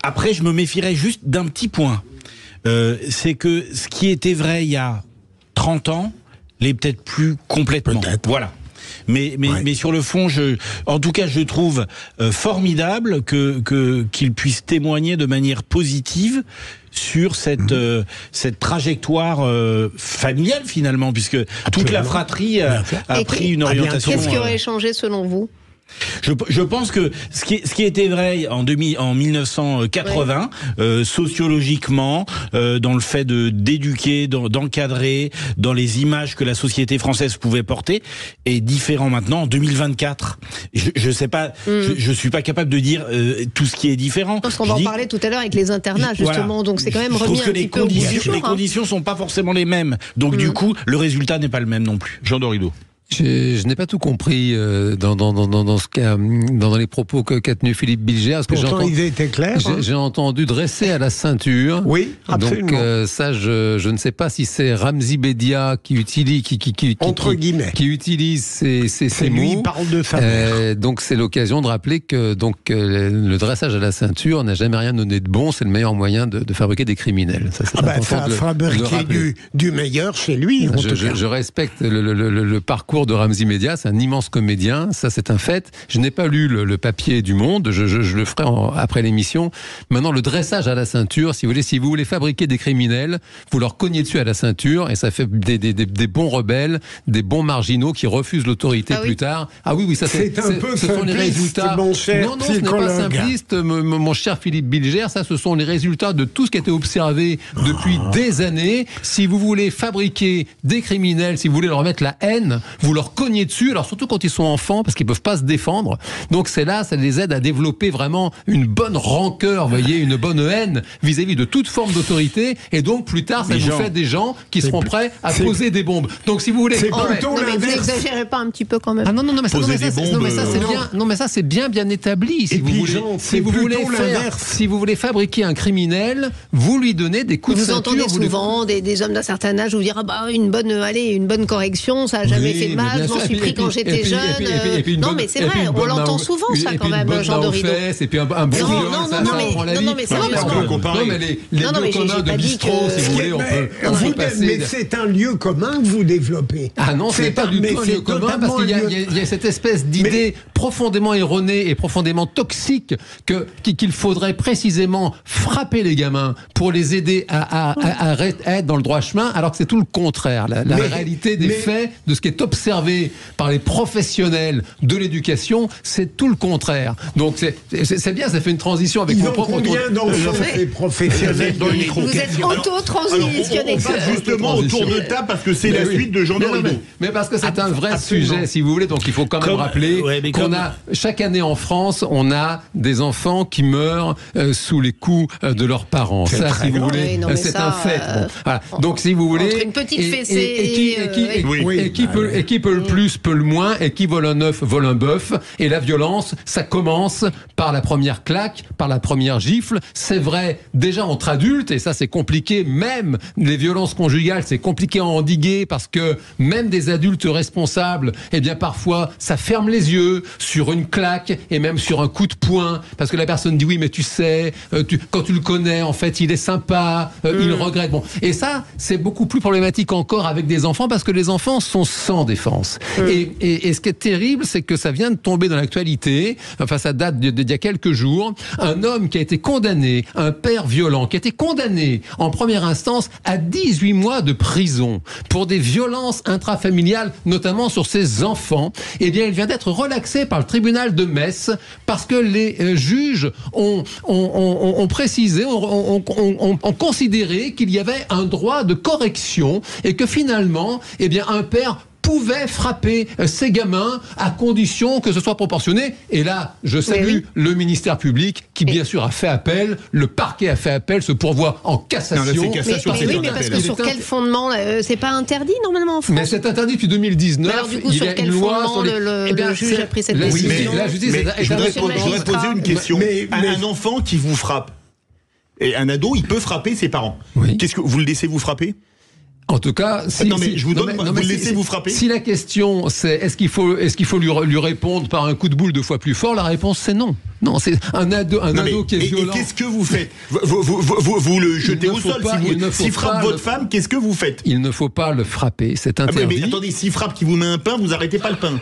Après, je me méfierais juste d'un petit point. C'est que ce qui était vrai il y a 30 ans l'est peut-être plus complètement. Voilà. Mais sur le fond, en tout cas, je trouve formidable qu'il puisse témoigner de manière positive sur cette trajectoire familiale finalement, puisque toute la fratrie a pris une orientation. Qu'est-ce qui aurait changé selon vous ? Je pense que ce qui était vrai en 1980, sociologiquement, dans le fait d'éduquer, d'encadrer, dans les images que la société française pouvait porter, est différent maintenant en 2024. Je sais pas, je suis pas capable de dire tout ce qui est différent. Parce qu'on va en parler tout à l'heure avec les internats, justement. Voilà. Donc c'est quand même remis un petit peu au bout du jour. Les conditions sont pas forcément les mêmes. Donc du coup, le résultat n'est pas le même non plus. Jean Dorido. Je n'ai pas tout compris dans ce cas, dans les propos qu'a tenu Philippe Bilger. Pourtant, ils étaient clairs. J'ai entendu dresser à la ceinture. Oui, absolument. Donc ça, je ne sais pas si c'est Ramzi Bedia qui utilise, entre guillemets, qui utilise ces mots. Lui, il parle de sa mère. Donc c'est l'occasion de rappeler que le dressage à la ceinture n'a jamais rien donné de bon. C'est le meilleur moyen de fabriquer des criminels. Ça a fabriqué du meilleur chez lui. Je respecte le parcours de Ramzi Bedia, c'est un immense comédien, ça c'est un fait. Je n'ai pas lu le papier du Monde, je le ferai après l'émission. Maintenant, le dressage à la ceinture, si vous voulez fabriquer des criminels, vous leur cognez dessus à la ceinture et ça fait des bons rebelles, des bons marginaux qui refusent l'autorité plus tard. Ah oui, ça c'est un peu ce sont les résultats. Mon cher non, ce n'est pas simpliste, mon cher Philippe Bilger, ça ce sont les résultats de tout ce qui a été observé depuis des années. Si vous voulez fabriquer des criminels, si vous voulez leur mettre la haine, vous leur cognez dessus, alors surtout quand ils sont enfants, parce qu'ils peuvent pas se défendre. Donc ça les aide à développer vraiment une bonne rancœur, vous voyez, une bonne haine vis-à-vis de toute forme d'autorité, et donc plus tard, ça vous fait des gens qui seront prêts à poser des bombes. Donc si vous voulez... mais vous n'exagérez pas un petit peu quand même. Ah non, mais ça c'est bien établi. Si vous voulez fabriquer un criminel, vous lui donnez des coups de ceinture. Vous entendez souvent des hommes d'un certain âge vous dire une bonne correction, ça n'a jamais fait de mal, je m'en suis pris quand j'étais jeune. Non, mais c'est vrai, on l'entend souvent, ça, quand même, Jean Dorido. Et puis un bon viol, ça prend la vie. Non, mais c'est vrai, parce que... les lieux communs de bistrot, si vous voulez, on peut passer... Mais c'est un lieu commun que vous développez. Ah non, c'est pas du tout un lieu commun, parce qu'il y a cette espèce d'idée profondément erronée et profondément toxique qu'il faudrait précisément frapper les gamins pour les aider à être dans le droit chemin, alors que c'est tout le contraire. La réalité des faits, de ce qui est observé par les professionnels de l'éducation, c'est tout le contraire. Donc c'est bien, ça fait une transition avec mon propre... Combien d'enfants ces professionnels dans le micro? Vous êtes auto-transitionné. Justement autour de table, parce que c'est la suite de Jean Dorido. Mais parce que c'est un vrai sujet, si vous voulez, donc il faut quand même rappeler qu'on a, chaque année en France, on a des enfants qui meurent sous les coups de leurs parents. Ça, si vous voulez, c'est un fait. Voilà. Donc si vous voulez... Entre une petite fessée et qui peut le plus, peut le moins, et qui vole un œuf, vole un bœuf. Et la violence, ça commence par la première claque, par la première gifle. C'est vrai, déjà entre adultes, et ça c'est compliqué, même les violences conjugales, c'est compliqué à endiguer, parce que même des adultes responsables, eh bien parfois, ça ferme les yeux sur une claque, et même sur un coup de poing, parce que la personne dit oui, mais tu sais, quand tu le connais, en fait, il est sympa, il regrette. Bon. Et ça, c'est beaucoup plus problématique encore avec des enfants, parce que les enfants sont sans défense. Et ce qui est terrible, c'est que ça vient de tomber dans l'actualité, enfin ça date d'il y a quelques jours, un homme qui a été condamné, un père violent, qui a été condamné en première instance à 18 mois de prison pour des violences intrafamiliales, notamment sur ses enfants. Eh bien, il vient d'être relaxé par le tribunal de Metz, parce que les juges ont précisé, ont considéré qu'il y avait un droit de correction, et que finalement, eh bien, un père pouvait frapper ces gamins à condition que ce soit proportionné. Et là, je salue le ministère public qui, bien sûr, a fait appel. Le parquet a fait appel, se pourvoit en cassation. Mais parce que sur quel fondement c'est pas interdit normalement en France? Mais c'est interdit depuis 2019. Alors, du coup, sur quel fondement le juge a pris cette décision? Je voudrais poser une question. Un enfant qui vous frappe, et un ado, il peut frapper ses parents. Qu'est-ce que vous le laissez vous frapper? En tout cas, vous laissez vous frapper. Si la question c'est est-ce qu'il faut lui répondre par un coup de boule 2 fois plus fort, la réponse c'est non. Non, c'est un ado qui est violent. Et qu'est-ce que vous faites? Vous le jetez au sol. S'il frappe votre femme, qu'est-ce que vous faites? Il ne faut pas le frapper, c'est interdit. Mais attendez, s'il frappe qui vous met un pain, vous arrêtez pas le pain.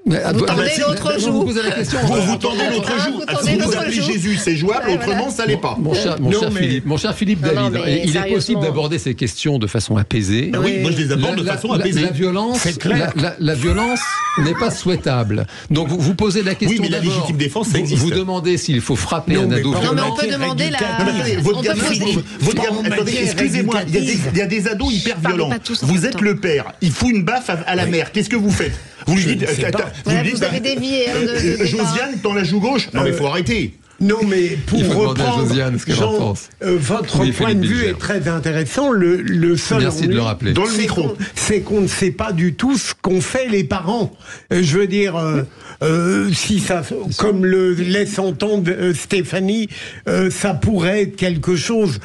Vous tendez l'autre joue. Vous posez la question. Vous tendez l'autre joue. Si vous appelez Jésus, c'est jouable, autrement, ça l'est pas. Mon cher Philippe David, il est possible d'aborder ces questions de façon apaisée. Oui, moi je les aborde de façon apaisée. La violence n'est pas souhaitable. Donc vous posez la question. Oui, mais la légitime défense, ça existe. Vous demandez s'il faut frapper un ado violent. Non, mais on peut demander excusez-moi, il y a des ados hyper violents. Vous êtes le père, il fout une baffe à la mère. Qu'est-ce que vous faites? Vous lui dites, vous avez dévié. Josiane, dans la joue gauche. Non, mais il faut arrêter. Non, mais pour reprendre, Josiane, ce qu'elle en pense. Votre point de vue est très intéressant. Le seul Merci de le rappeler. Dans le micro, c'est qu'on ne sait pas du tout ce qu'ont fait les parents. Je veux dire, si ça, comme le laisse entendre Stéphanie, ça pourrait être quelque chose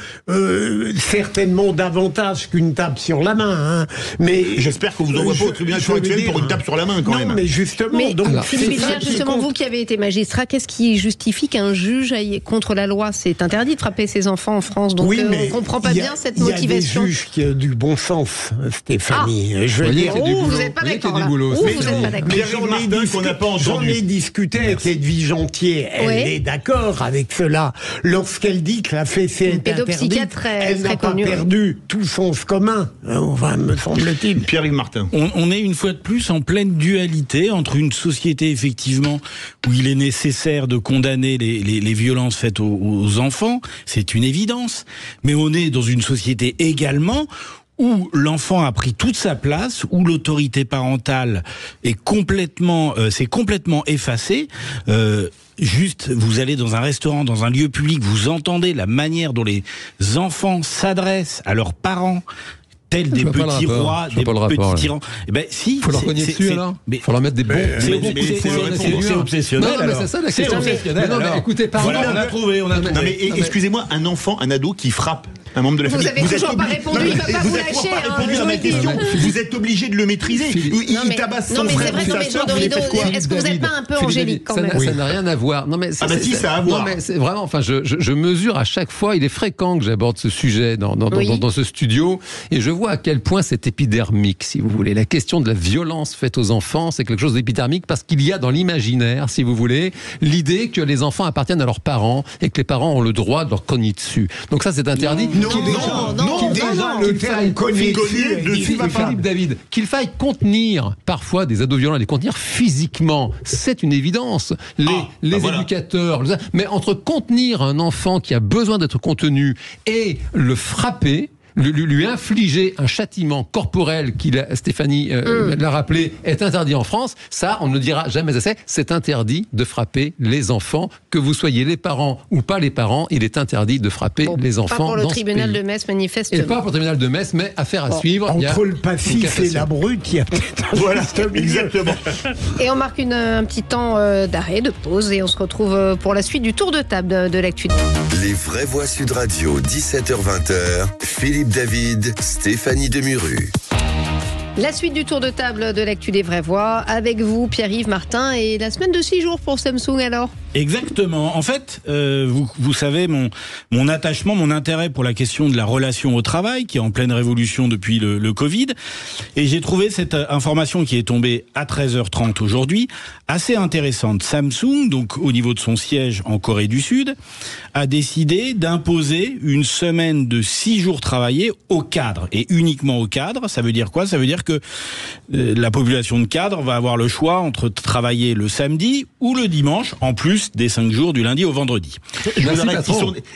certainement davantage qu'une tape sur la main. Hein. Mais j'espère qu'on vous envoie pas au tribunal correctionnel pour une tape sur la main, quand même. Non, mais justement. Mais donc, Philippe Bilger, justement, vous qui avez été magistrat, qu'est-ce qui justifie qu'un juge aille contre la loi? C'est interdit de frapper ses enfants en France, donc on ne comprend pas bien cette motivation. Il y a des juges qui ont du bon sens, Stéphanie. Je veux dire, vous n'êtes pas d'accord là. Vous n'êtes pas d'accord. J'en ai discuté avec Edwige Gentil. Elle est d'accord avec cela. Lorsqu'elle dit que la fessée est interdite, elle n'a pas perdu tout sens commun. Enfin, me semble-t-il. Pierre-Yves Martin. On est une fois de plus en pleine dualité entre une société effectivement où il est nécessaire de condamner les violences faites aux enfants, c'est une évidence. Mais on est dans une société également où l'enfant a pris toute sa place, où l'autorité parentale est s'est complètement effacée. Juste, vous allez dans un restaurant, dans un lieu public, vous entendez la manière dont les enfants s'adressent à leurs parents. Tels des petits rois, des petits tyrans. Eh ben, si. Faut leur cogner dessus, alors. Faut leur mettre des bons. C'est obsessionnel. Non, mais c'est ça la question. Non, mais écoutez, pardon. On a trouvé. Non, mais excusez-moi, un enfant, un ado qui frappe un membre de la famille. Vous avez toujours pas répondu, il va pas vous lâcher. Vous n'avez pas répondu à ma question. Vous êtes obligé de le maîtriser. Il tabasse son frère ou sa sœur, vous faites quoi? Est-ce que vous n'êtes pas un peu angélique quand même? Ça n'a rien à voir. Non, mais si, ça a à voir. Non, mais c'est vraiment, enfin, je mesure à chaque fois, il est fréquent que j'aborde ce sujet dans ce studio, et je vois à quel point c'est épidermique, si vous voulez. La question de la violence faite aux enfants, c'est quelque chose d'épidermique parce qu'il y a dans l'imaginaire, si vous voulez, l'idée que les enfants appartiennent à leurs parents et que les parents ont le droit de leur cogner dessus. Donc ça, c'est interdit. Non, le terme cogner dessus, Philippe David, qu'il faille contenir parfois des ados violents, les contenir physiquement, c'est une évidence. Les éducateurs, mais entre contenir un enfant qui a besoin d'être contenu et le frapper, lui infliger un châtiment corporel qui, Stéphanie l'a rappelé, est interdit en France. Ça, on ne le dira jamais assez. C'est interdit de frapper les enfants, que vous soyez les parents ou pas les parents. Il est interdit de frapper les enfants. Pas pour le tribunal de Metz, manifestement. Et pas pour le tribunal de Metz, mais affaire à suivre. Entre le passif et la brute, il y a peut-être. Voilà, exactement. Et on marque un petit temps d'arrêt, de pause, et on se retrouve pour la suite du tour de table de l'actu. Les vraies voix Sud Radio, 17h-20h. Philippe David, Stéphanie Demuru. La suite du tour de table de l'actu des vraies voix, avec vous, Pierre-Yves Martin, et la semaine de 6 jours pour Samsung alors. Exactement. En fait, vous savez mon attachement, mon intérêt pour la question de la relation au travail, qui est en pleine révolution depuis le Covid. Et j'ai trouvé cette information qui est tombée à 13h30 aujourd'hui assez intéressante. Samsung, donc au niveau de son siège en Corée du Sud, a décidé d'imposer une semaine de 6 jours travaillés aux cadres, et uniquement aux cadres. Ça veut dire quoi? Ça veut dire que la population de cadres va avoir le choix entre travailler le samedi ou le dimanche, en plus des 5 jours du lundi au vendredi.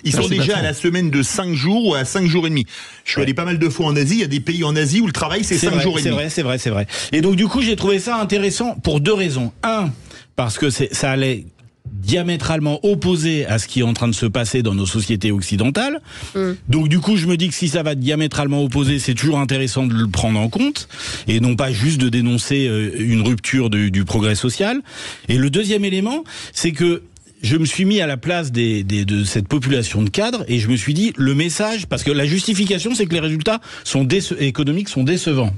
Ils sont déjà à la semaine de 5 jours ou à 5 jours et demi. Je suis allé pas mal de fois en Asie, il y a des pays en Asie où le travail c'est 5 jours et demi. C'est vrai. Et donc du coup j'ai trouvé ça intéressant pour 2 raisons. Un, parce que ça allait diamétralement opposé à ce qui est en train de se passer dans nos sociétés occidentales. Donc du coup, je me dis que si ça va diamétralement opposé, c'est toujours intéressant de le prendre en compte et non pas juste de dénoncer une rupture du progrès social. Et le deuxième élément, c'est que je me suis mis à la place de cette population de cadres et je me suis dit le message, parce que la justification c'est que les résultats économiques sont décevants.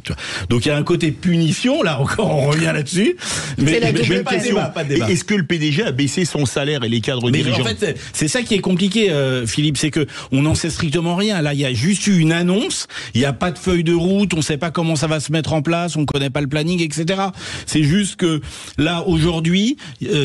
Donc il y a un côté punition, là encore on revient là-dessus. Mais pas de débat. Est-ce que le PDG a baissé son salaire et les cadres dirigeants? En fait, c'est ça qui est compliqué, Philippe, c'est que on n'en sait strictement rien. Là, il y a juste eu une annonce, il n'y a pas de feuille de route, on ne sait pas comment ça va se mettre en place, on ne connaît pas le planning, etc. C'est juste que là, aujourd'hui,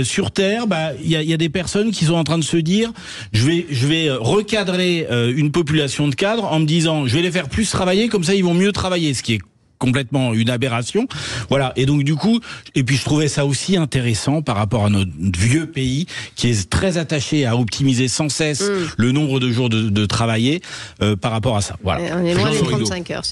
sur Terre, il y a des personnes qui sont en train de se dire je vais recadrer une population de cadres en me disant je vais les faire plus travailler, comme ça ils vont mieux travailler, ce qui est complètement une aberration. Voilà. Et donc, du coup, et puis je trouvais ça aussi intéressant par rapport à notre vieux pays qui est très attaché à optimiser sans cesse le nombre de jours de travailler par rapport à ça. Voilà. On est loin des 35 heures.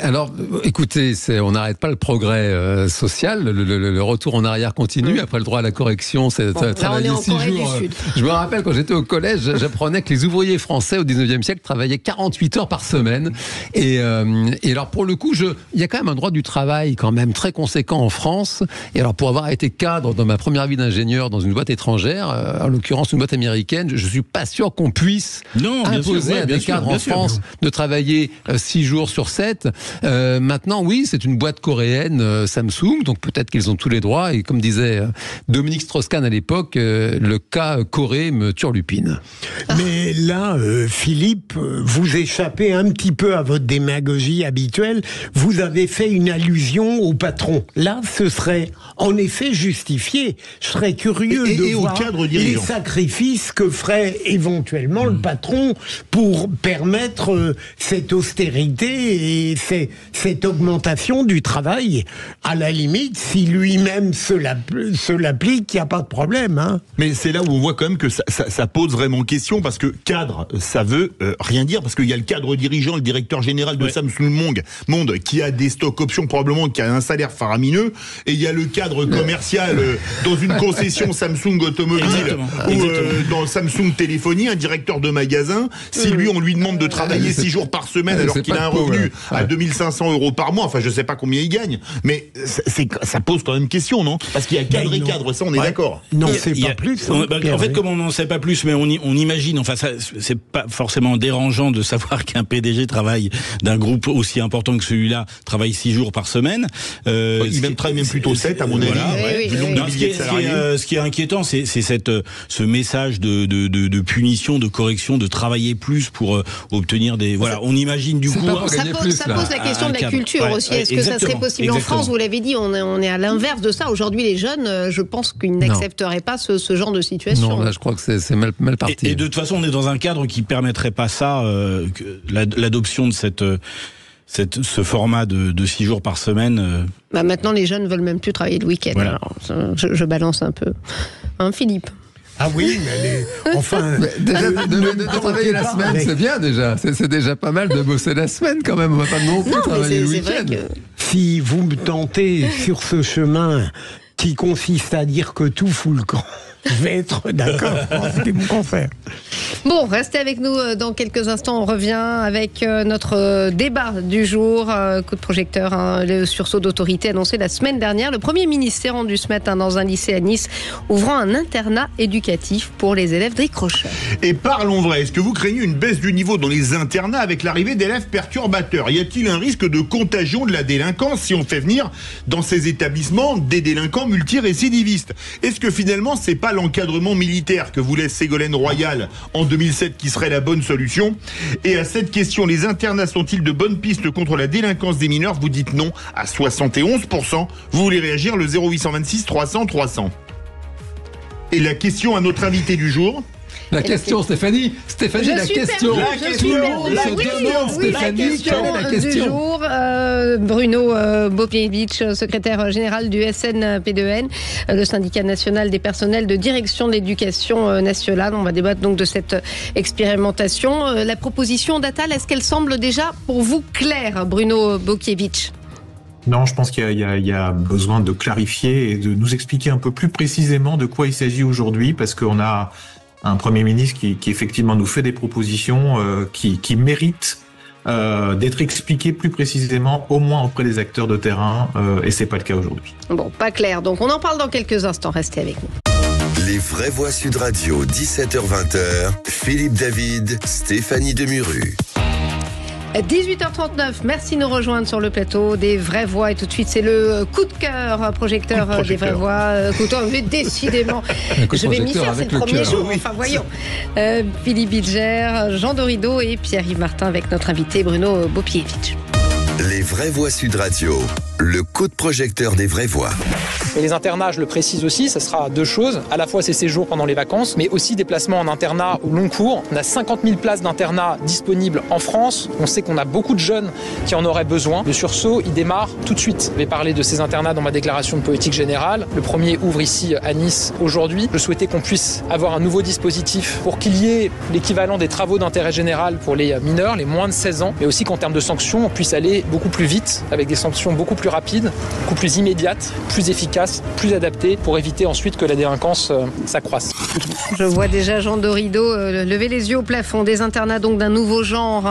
Alors, écoutez, on n'arrête pas le progrès social. Le retour en arrière continue. Après le droit à la correction, c'est travailler 6 jours. Je me rappelle quand j'étais au collège, j'apprenais que les ouvriers français au 19e siècle travaillaient 48 heures par semaine. Et alors, pour le coup, il y a quand même un droit du travail quand même très conséquent en France. Et alors, pour avoir été cadre dans ma première vie d'ingénieur dans une boîte étratière, en l'occurrence une boîte américaine, je suis pas sûr qu'on puisse imposer à des cadres en France de travailler 6 jours sur 7. Maintenant, oui, c'est une boîte coréenne, Samsung, donc peut-être qu'ils ont tous les droits. Et comme disait Dominique Strauss-Kahn à l'époque, le cas Corée me turlupine. Mais là, Philippe, vous échappez un petit peu à votre démagogie habituelle. Vous avez fait une allusion au patron. Là, ce serait en effet justifié. Je serais curieux de voir les sacrifices que ferait éventuellement le patron pour permettre cette austérité et cette augmentation du travail. À la limite, si lui-même se l'applique, il n'y a pas de problème. Hein. Mais c'est là où on voit quand même que ça pose vraiment question, parce que cadre, ça veut rien dire, parce qu'il y a le cadre dirigeant, le directeur général de Samsung Monde, qui a des stocks options probablement, qui a un salaire faramineux, et il y a le cadre commercial dans une concession Samsung automobile ou dans Samsung Téléphonie, un directeur de magasin, si lui on lui demande de travailler 6 jours par semaine alors qu'il a un revenu à 2500 € par mois, enfin je sais pas combien il gagne, mais ça pose quand même question, non? Parce qu'il y a cadre et cadre, ça on est d'accord. Non, c'est pas plus. En fait, comme on n'en sait pas plus, mais on imagine, enfin c'est pas forcément dérangeant de savoir qu'un PDG travaille d'un groupe aussi important que celui-là, travaille 6 jours par semaine. Il travaille même plutôt 7 à mon avis. Ce qui est inquiétant, c'est ce message de punition, de correction, de travailler plus pour obtenir des... Voilà, on imagine du coup... Ça pose la question de la culture aussi. Est-ce que ça serait possible en France? Vous l'avez dit, on est à l'inverse de ça. Aujourd'hui, les jeunes, je pense qu'ils n'accepteraient pas ce genre de situation. Non, là, je crois que c'est mal parti. Et de toute façon, on est dans un cadre qui permettrait pas ça, l'adoption de ce format de 6 jours par semaine. Maintenant, les jeunes veulent même plus travailler le week-end. Voilà. Alors, je balance un peu. Hein, Philippe? Ah oui, mais enfin... de travailler la semaine, c'est bien déjà. C'est déjà pas mal de bosser la semaine quand même. On va pas non plus travailler le week-end. Si vous me tentez sur ce chemin qui consiste à dire que tout fout le camp, je vais être d'accord. C'est mon confrère. Bon, restez avec nous dans quelques instants. On revient avec notre débat du jour. Coup de projecteur, le sursaut d'autorité annoncé la semaine dernière. Le Premier ministre s'est rendu ce matin dans un lycée à Nice, ouvrant un internat éducatif pour les élèves décrocheurs. Et parlons vrai, est-ce que vous craignez une baisse du niveau dans les internats avec l'arrivée d'élèves perturbateurs? Y a-t-il un risque de contagion de la délinquance si on fait venir dans ces établissements des délinquants multirécidivistes? Est-ce que finalement c'est pas l'encadrement militaire que voulait Ségolène Royal en 2007 qui serait la bonne solution? Et à cette question, les internats sont-ils de bonnes pistes contre la délinquance des mineurs? Vous dites non à 71%. Vous voulez réagir, le 0826 300 300. Et la question à notre invité du jour. La question, Stéphanie, la question. La question du jour. Bruno Bopievitch, secrétaire général du SNP2N, le syndicat national des personnels de direction de l'éducation nationale. On va débattre donc de cette expérimentation. La proposition d'Attal, est-ce qu'elle semble déjà pour vous claire, Bruno Bopievitch? Non, je pense qu'il y a besoin de clarifier et de nous expliquer un peu plus précisément de quoi il s'agit aujourd'hui, parce qu'on a un Premier ministre qui effectivement nous fait des propositions qui méritent d'être expliquées plus précisément, au moins auprès des acteurs de terrain, et c'est pas le cas aujourd'hui. Bon, pas clair. Donc on en parle dans quelques instants. Restez avec nous. Les vraies voix Sud Radio, 17h-20h, Philippe David, Stéphanie Demuru. 18h39, merci de nous rejoindre sur le plateau des vraies voix. Et tout de suite, c'est le coup de cœur projecteur des vraies voix. Mais décidément, je vais m'y faire, c'est le premier jour. Enfin, voyons. Philippe Bilger, Jean Dorido et Pierre-Yves Martin avec notre invité Bruno Bopievitch. Les vraies voix Sud Radio, le coup de projecteur des vraies voix. Et les internats, je le précise aussi, ça sera deux choses. À la fois ces séjours pendant les vacances, mais aussi des placements en internat au long cours. On a 50 000 places d'internat disponibles en France. On sait qu'on a beaucoup de jeunes qui en auraient besoin. Le sursaut, il démarre tout de suite. Je vais parler de ces internats dans ma déclaration de politique générale. Le premier ouvre ici à Nice aujourd'hui. Je souhaitais qu'on puisse avoir un nouveau dispositif pour qu'il y ait l'équivalent des travaux d'intérêt général pour les mineurs, les moins de 16 ans, mais aussi qu'en termes de sanctions, on puisse aller beaucoup plus vite, avec des sanctions beaucoup plus rapides, beaucoup plus immédiates, plus efficaces, plus adaptées, pour éviter ensuite que la délinquance s'accroisse. Je vois déjà Jean Dorido lever les yeux au plafond. Des internats donc d'un nouveau genre.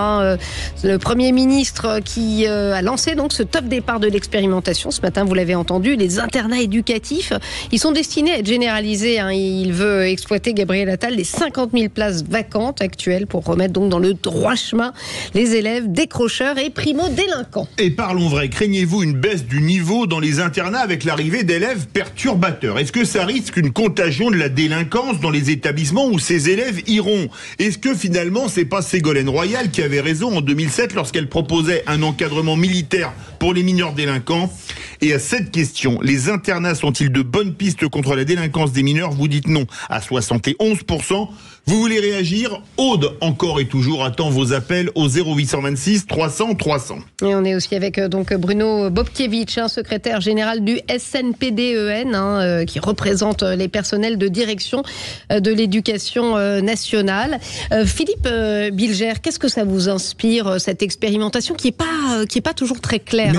Le Premier ministre qui a lancé donc ce top départ de l'expérimentation. Ce matin, vous l'avez entendu, les internats éducatifs, ils sont destinés à être généralisés. Il veut exploiter, Gabriel Attal, les 50 000 places vacantes actuelles pour remettre donc dans le droit chemin les élèves décrocheurs et primo-délinquants. Et parlons vrai, craignez-vous une baisse du niveau dans les internats avec l'arrivée d'élèves perturbateurs? Est-ce que ça risque une contagion de la délinquance dans les établissements où ces élèves iront? Est-ce que finalement c'est pas Ségolène Royal qui avait raison en 2007 lorsqu'elle proposait un encadrement militaire pour les mineurs délinquants? Et à cette question, les internats sont-ils de bonnes pistes contre la délinquance des mineurs? Vous dites non à 71%. Vous voulez réagir? Aude, encore et toujours, attend vos appels au 0826 300 300. Et on est aussi avec donc Bruno Bopievitch, secrétaire général du SNPDEN, qui représente les personnels de direction de l'éducation nationale. Philippe Bilger, qu'est-ce que ça vous inspire, cette expérimentation qui est pas toujours très claire?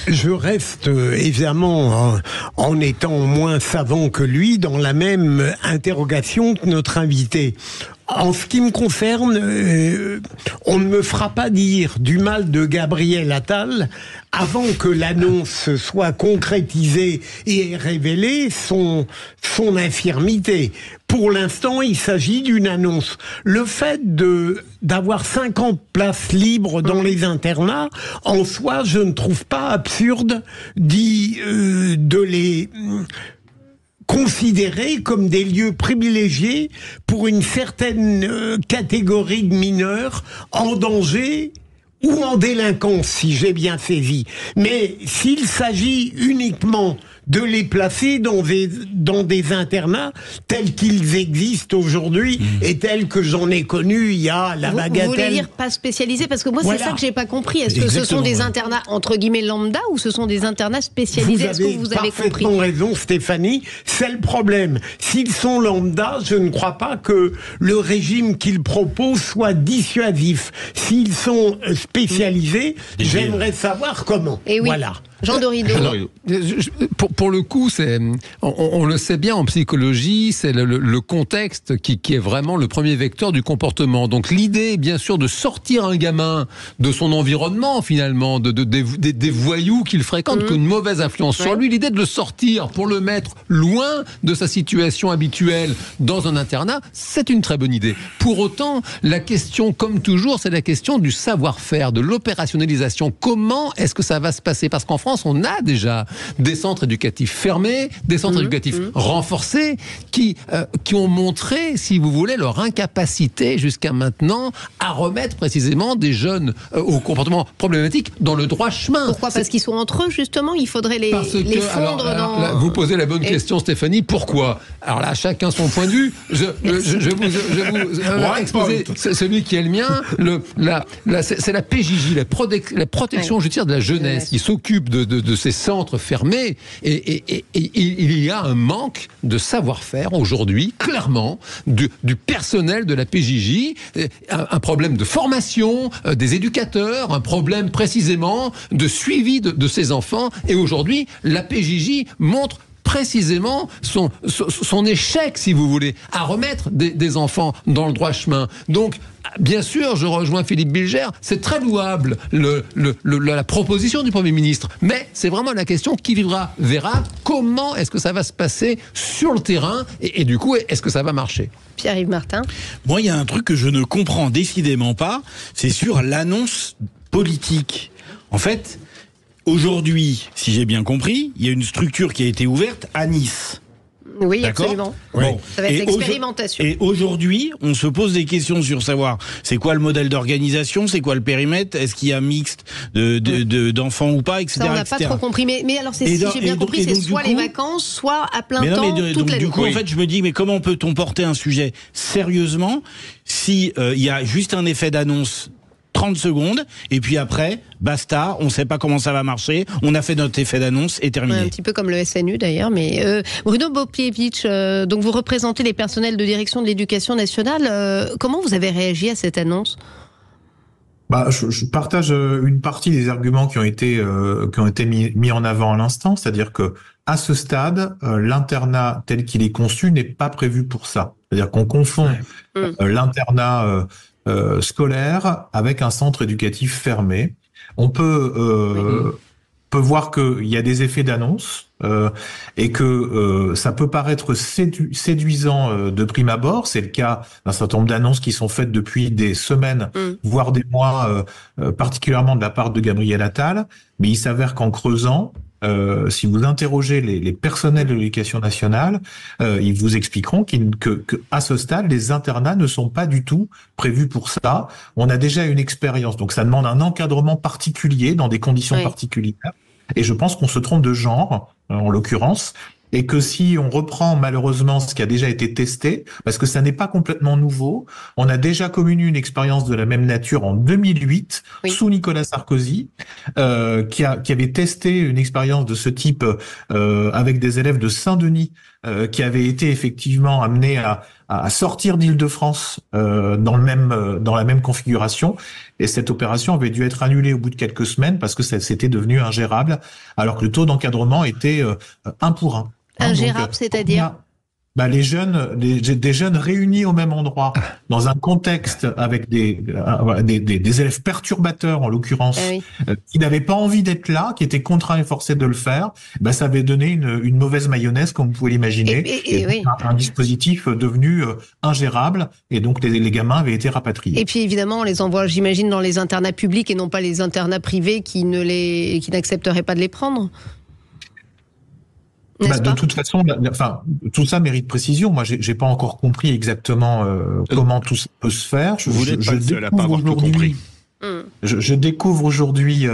Je reste évidemment, en étant moins savant que lui, dans la même interrogation que notre invité. En ce qui me concerne, on ne me fera pas dire du mal de Gabriel Attal avant que l'annonce soit concrétisée et révélée son infirmité. Pour l'instant, il s'agit d'une annonce. Le fait d'avoir 50 places libres dans les internats, en soi, je ne trouve pas absurde de les considérés comme des lieux privilégiés pour une certaine catégorie de mineurs en danger ou en délinquance, si j'ai bien saisi. Mais s'il s'agit uniquement de les placer dans des internats tels qu'ils existent aujourd'hui et tels que j'en ai connu il y a la bagatelle. Vous voulez dire pas spécialisés? Parce que moi, c'est ça que j'ai pas compris. Est-ce que ce sont des internats entre guillemets lambda ou ce sont des internats spécialisés? Est-ce que vous avez compris? Vous avez parfaitement raison, Stéphanie. C'est le problème. S'ils sont lambda, je ne crois pas que le régime qu'ils proposent soit dissuasif. S'ils sont spécialisés, j'aimerais savoir comment. Et oui. Voilà. Jean Dorido. Alors, pour le coup, on le sait bien en psychologie, c'est le contexte qui est vraiment le premier vecteur du comportement. Donc l'idée, bien sûr, de sortir un gamin de son environnement, finalement, des voyous qu'il fréquente, qu'une mauvaise influence sur lui, l'idée de le sortir pour le mettre loin de sa situation habituelle dans un internat, c'est une très bonne idée. Pour autant, la question, comme toujours, c'est la question du savoir-faire, de l'opérationnalisation. Comment est-ce que ça va se passer? Parce qu'en France, on a déjà des centres éducatifs fermés, des centres éducatifs renforcés qui ont montré, si vous voulez, leur incapacité jusqu'à maintenant à remettre précisément des jeunes au comportement problématique dans le droit chemin. Pourquoi? Parce qu'ils sont entre eux, justement. Il faudrait les fondre dans... Là, vous posez la bonne question, Stéphanie. Pourquoi? Alors là, chacun son point de vue. Je vous exposer celui qui est le mien. C'est la PJJ, la protection judiciaire de la jeunesse, qui s'occupe de ces centres fermés, et il y a un manque de savoir-faire aujourd'hui, clairement, du personnel de la PJJ, un problème de formation des éducateurs, un problème précisément de suivi de ces enfants, et aujourd'hui la PJJ montre précisément son échec, si vous voulez, à remettre des enfants dans le droit chemin. Donc, bien sûr, je rejoins Philippe Bilger, c'est très louable la proposition du Premier ministre, mais c'est vraiment la question qui vivra verra. Comment est-ce que ça va se passer sur le terrain et du coup, est-ce que ça va marcher ? Pierre-Yves Martin. Moi, il y a un truc que je ne comprends décidément pas, c'est sur l'annonce politique. En fait, aujourd'hui, si j'ai bien compris, il y a une structure qui a été ouverte à Nice. Oui, d'accord, absolument. Bon. Ça va être l'expérimentation. Et aujourd'hui, on se pose des questions sur savoir c'est quoi le modèle d'organisation, c'est quoi le périmètre, est-ce qu'il y a mixte d'enfants ou pas, etc. Ça, on n'a pas trop compris. Mais alors, si j'ai bien compris, c'est soit les vacances, soit à plein temps, toute l'année. Du coup, en fait, je me dis, mais comment peut-on porter un sujet sérieusement si il y a juste un effet d'annonce 30 secondes, et puis après, basta, on ne sait pas comment ça va marcher, on a fait notre effet d'annonce et terminé. Ouais, un petit peu comme le SNU d'ailleurs, mais Bruno Bopiewicz, donc vous représentez les personnels de direction de l'éducation nationale, comment vous avez réagi à cette annonce ? Je partage une partie des arguments qui ont été mis en avant à l'instant, c'est-à-dire que à ce stade, l'internat tel qu'il est conçu n'est pas prévu pour ça. C'est-à-dire qu'on confond l'internat scolaire avec un centre éducatif fermé. On peut voir qu'il y a des effets d'annonce et que ça peut paraître séduisant de prime abord. C'est le cas d'un certain nombre d'annonces qui sont faites depuis des semaines, voire des mois, particulièrement de la part de Gabriel Attal. Mais il s'avère qu'en creusant, si vous interrogez les personnels de l'éducation nationale, ils vous expliqueront que à ce stade, les internats ne sont pas du tout prévus pour ça. On a déjà une expérience, donc ça demande un encadrement particulier dans des conditions particulières. Et je pense qu'on se trompe de genre, en l'occurrence, et que si on reprend malheureusement ce qui a déjà été testé, parce que ça n'est pas complètement nouveau, on a déjà connu une expérience de la même nature en 2008 sous Nicolas Sarkozy, qui avait testé une expérience de ce type avec des élèves de Saint-Denis qui avaient été effectivement amenés à sortir d'Île-de-France dans la même configuration, et cette opération avait dû être annulée au bout de quelques semaines parce que c'était devenu ingérable, alors que le taux d'encadrement était 1 pour 1. Ingérable, c'est-à-dire des jeunes réunis au même endroit, dans un contexte avec des élèves perturbateurs, en l'occurrence, qui n'avaient pas envie d'être là, qui étaient contraints et forcés de le faire, ça avait donné une mauvaise mayonnaise, comme vous pouvez l'imaginer, et un dispositif devenu ingérable, et donc les gamins avaient été rapatriés. Et puis évidemment, on les envoie, j'imagine, dans les internats publics et non pas les internats privés qui n'accepteraient pas de les prendre. De toute façon, tout ça mérite précision. Moi, j'ai pas encore compris exactement comment tout ça peut se faire. Vous n'êtes pas le seul à pas avoir tout compris. Je découvre aujourd'hui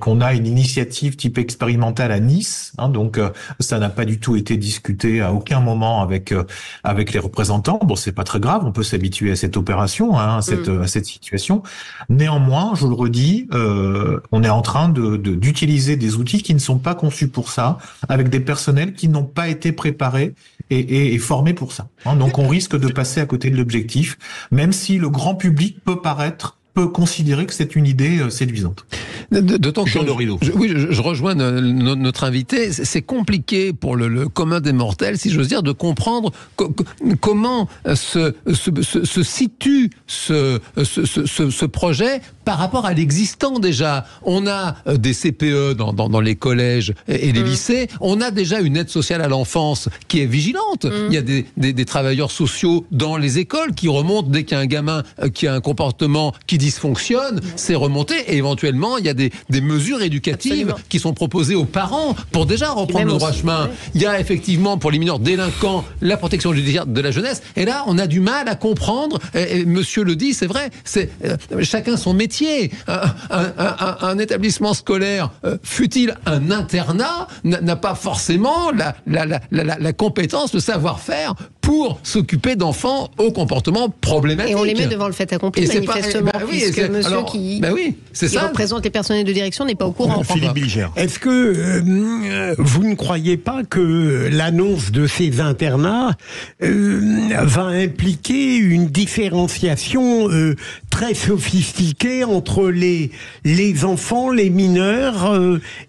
qu'on a une initiative type expérimentale à Nice, donc ça n'a pas du tout été discuté à aucun moment avec les représentants. Bon, c'est pas très grave, on peut s'habituer à cette opération, à cette situation. Néanmoins, je le redis, on est en train d'utiliser des outils qui ne sont pas conçus pour ça, avec des personnels qui n'ont pas été préparés et formés pour ça. Donc on risque de passer à côté de l'objectif, même si le grand public peut considérer que c'est une idée séduisante. D'autant que je rejoins notre invité. C'est compliqué pour le commun des mortels, si j'ose dire, de comprendre comment se situe ce projet par rapport à l'existant déjà. On a des CPE dans les collèges et les lycées. On a déjà une aide sociale à l'enfance qui est vigilante. Il y a des travailleurs sociaux dans les écoles qui remontent dès qu'il y a un gamin qui a un comportement qui dysfonctionne, c'est remonté, et éventuellement il y a des mesures éducatives qui sont proposées aux parents pour déjà reprendre le droit chemin. Il y a effectivement pour les mineurs délinquants la protection judiciaire de la jeunesse, et là on a du mal à comprendre, et monsieur le dit, c'est vrai, c'est chacun son métier. Un établissement scolaire, fût-il un internat, n'a pas forcément la compétence, le savoir-faire pour s'occuper d'enfants au comportement problématique. Et on les met devant le fait accompli, manifestement, puisque monsieur qui représente les personnels de direction n'est pas au courant. Philippe Bilger. Est-ce que vous ne croyez pas que l'annonce de ces internats va impliquer une différenciation très sophistiquée entre les enfants, les mineurs,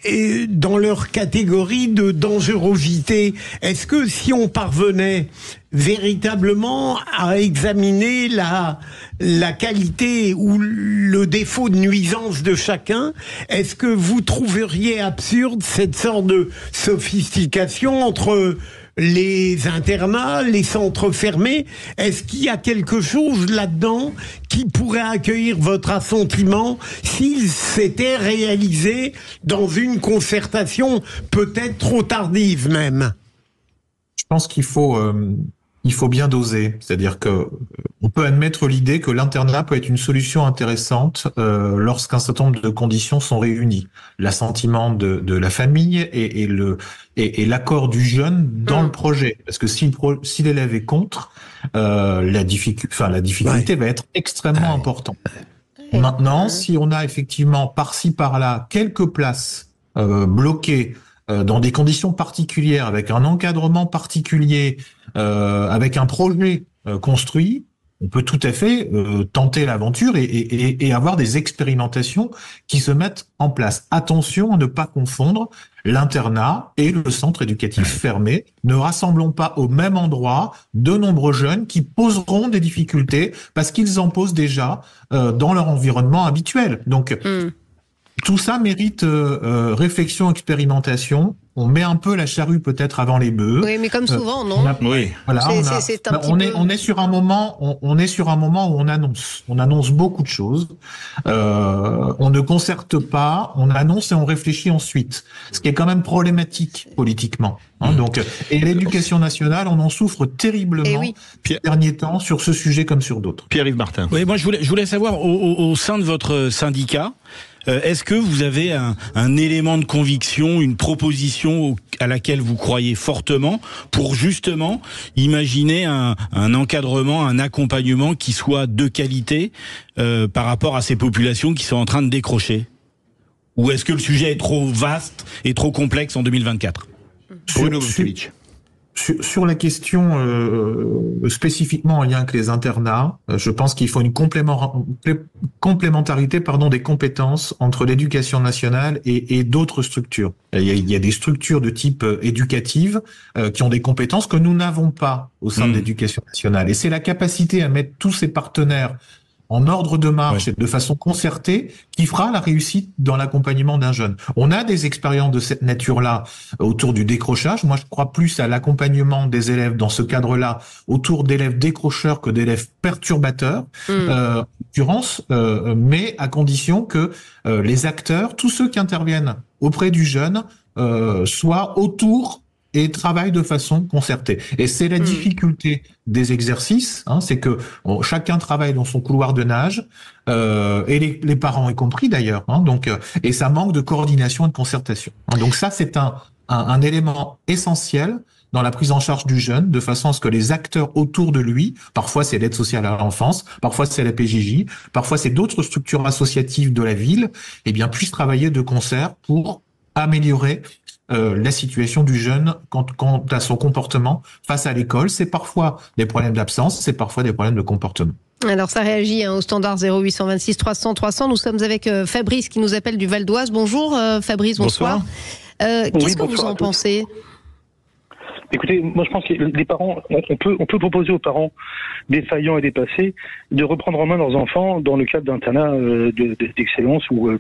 et dans leur catégorie de dangerosité? Est-ce que si on parvenait véritablement à examiner la qualité ou le défaut de nuisance de chacun, est-ce que vous trouveriez absurde cette sorte de sophistication entre les internats, les centres fermés? Est-ce qu'il y a quelque chose là-dedans qui pourrait accueillir votre assentiment s'il s'était réalisé dans une concertation peut-être trop tardive même? Je pense qu'il faut bien doser. C'est-à-dire que on peut admettre l'idée que l'internat peut être une solution intéressante lorsqu'un certain nombre de conditions sont réunies. L'assentiment de la famille et l'accord du jeune dans le projet. Parce que si l'élève est contre, la difficulté va être extrêmement importante. Maintenant, si on a effectivement par-ci par-là quelques places bloquées dans des conditions particulières, avec un encadrement particulier, avec un projet construit, on peut tout à fait tenter l'aventure et avoir des expérimentations qui se mettent en place. Attention à ne pas confondre l'internat et le centre éducatif fermé. Ne rassemblons pas au même endroit de nombreux jeunes qui poseront des difficultés parce qu'ils en posent déjà dans leur environnement habituel. Donc, tout ça mérite réflexion, expérimentation. On met un peu la charrue peut-être avant les bœufs. Oui, mais comme souvent, non? Oui. Voilà, on est sur un moment où on annonce beaucoup de choses. On ne concerte pas, on annonce et on réfléchit ensuite. Ce qui est quand même problématique politiquement. Donc, et l'éducation nationale, on en souffre terriblement ces derniers temps sur ce sujet comme sur d'autres. Pierre-Yves Martin. Oui, moi je voulais savoir au sein de votre syndicat. Est-ce que vous avez un élément de conviction, une proposition à laquelle vous croyez fortement pour justement imaginer un encadrement, un accompagnement qui soit de qualité par rapport à ces populations qui sont en train de décrocher? Ou est-ce que le sujet est trop vaste et trop complexe en 2024? Sur la question spécifiquement en lien avec les internats, je pense qu'il faut une complémentarité des compétences entre l'éducation nationale et d'autres structures. Il y a des structures de type éducative qui ont des compétences que nous n'avons pas au sein de l'éducation nationale. Et c'est la capacité à mettre tous ces partenaires en ordre de marche et de façon concertée qui fera la réussite dans l'accompagnement d'un jeune. On a des expériences de cette nature-là autour du décrochage. Moi, je crois plus à l'accompagnement des élèves dans ce cadre-là autour d'élèves décrocheurs que d'élèves perturbateurs, en l'occurrence, mais à condition que les acteurs, tous ceux qui interviennent auprès du jeune, soient autour et travaillent de façon concertée. Et c'est la difficulté des exercices, c'est que chacun travaille dans son couloir de nage, et les parents y compris d'ailleurs. Donc, et ça manque de coordination et de concertation. Donc ça, c'est un élément essentiel dans la prise en charge du jeune, de façon à ce que les acteurs autour de lui, parfois c'est l'aide sociale à l'enfance, parfois c'est la PJJ, parfois c'est d'autres structures associatives de la ville, puissent travailler de concert pour améliorer la situation du jeune quant à son comportement face à l'école. C'est parfois des problèmes d'absence, c'est parfois des problèmes de comportement. Alors ça réagit au standard 0826 300 300. Nous sommes avec Fabrice qui nous appelle du Val d'Oise. Bonjour Fabrice, bonsoir. Qu'est-ce que vous en pensez ? Écoutez, moi je pense que les parents, on peut proposer aux parents défaillants et dépassés de reprendre en main leurs enfants dans le cadre d'internat d'excellence ou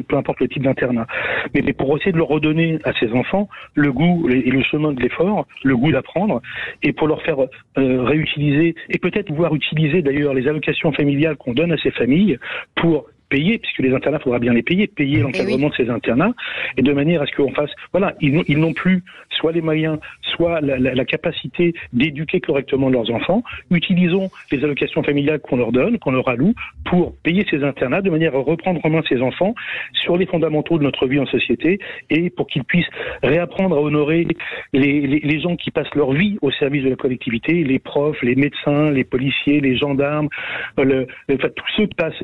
peu importe le type d'internat. Mais pour essayer de leur redonner à ces enfants le goût et le chemin de l'effort, le goût d'apprendre, et pour leur faire réutiliser et peut-être pouvoir utiliser d'ailleurs les allocations familiales qu'on donne à ces familles pour payer, puisque les internats, il faudra bien les payer l'encadrement de ces internats, et de manière à ce qu'on fasse, voilà, ils n'ont plus soit les moyens, soit la capacité d'éduquer correctement leurs enfants. Utilisons les allocations familiales qu'on leur donne, qu'on leur alloue, pour payer ces internats, de manière à reprendre en main ces enfants sur les fondamentaux de notre vie en société, et pour qu'ils puissent réapprendre à honorer les gens qui passent leur vie au service de la collectivité, les profs, les médecins, les policiers, les gendarmes, tous ceux qui passent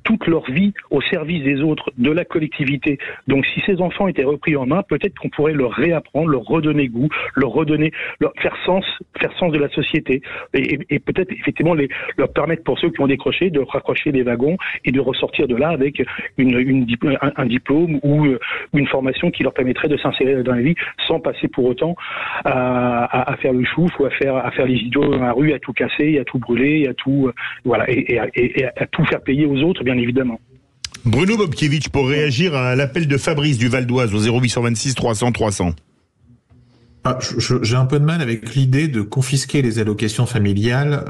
toute leur vie au service des autres, de la collectivité. Donc si ces enfants étaient repris en main, peut-être qu'on pourrait leur réapprendre, leur redonner goût, leur faire sens de la société, et peut-être effectivement leur permettre, pour ceux qui ont décroché, de raccrocher les wagons et de ressortir de là avec un diplôme ou une formation qui leur permettrait de s'insérer dans la vie sans passer pour autant à faire le chouf ou à faire les idiots dans la rue, à tout casser, à tout brûler, à tout et à tout faire payer aux autres, bien évidemment. Bruno Bobkiewicz, pour réagir à l'appel de Fabrice du Val d'Oise au 0826 300 300. J'ai un peu de mal avec l'idée de confisquer les allocations familiales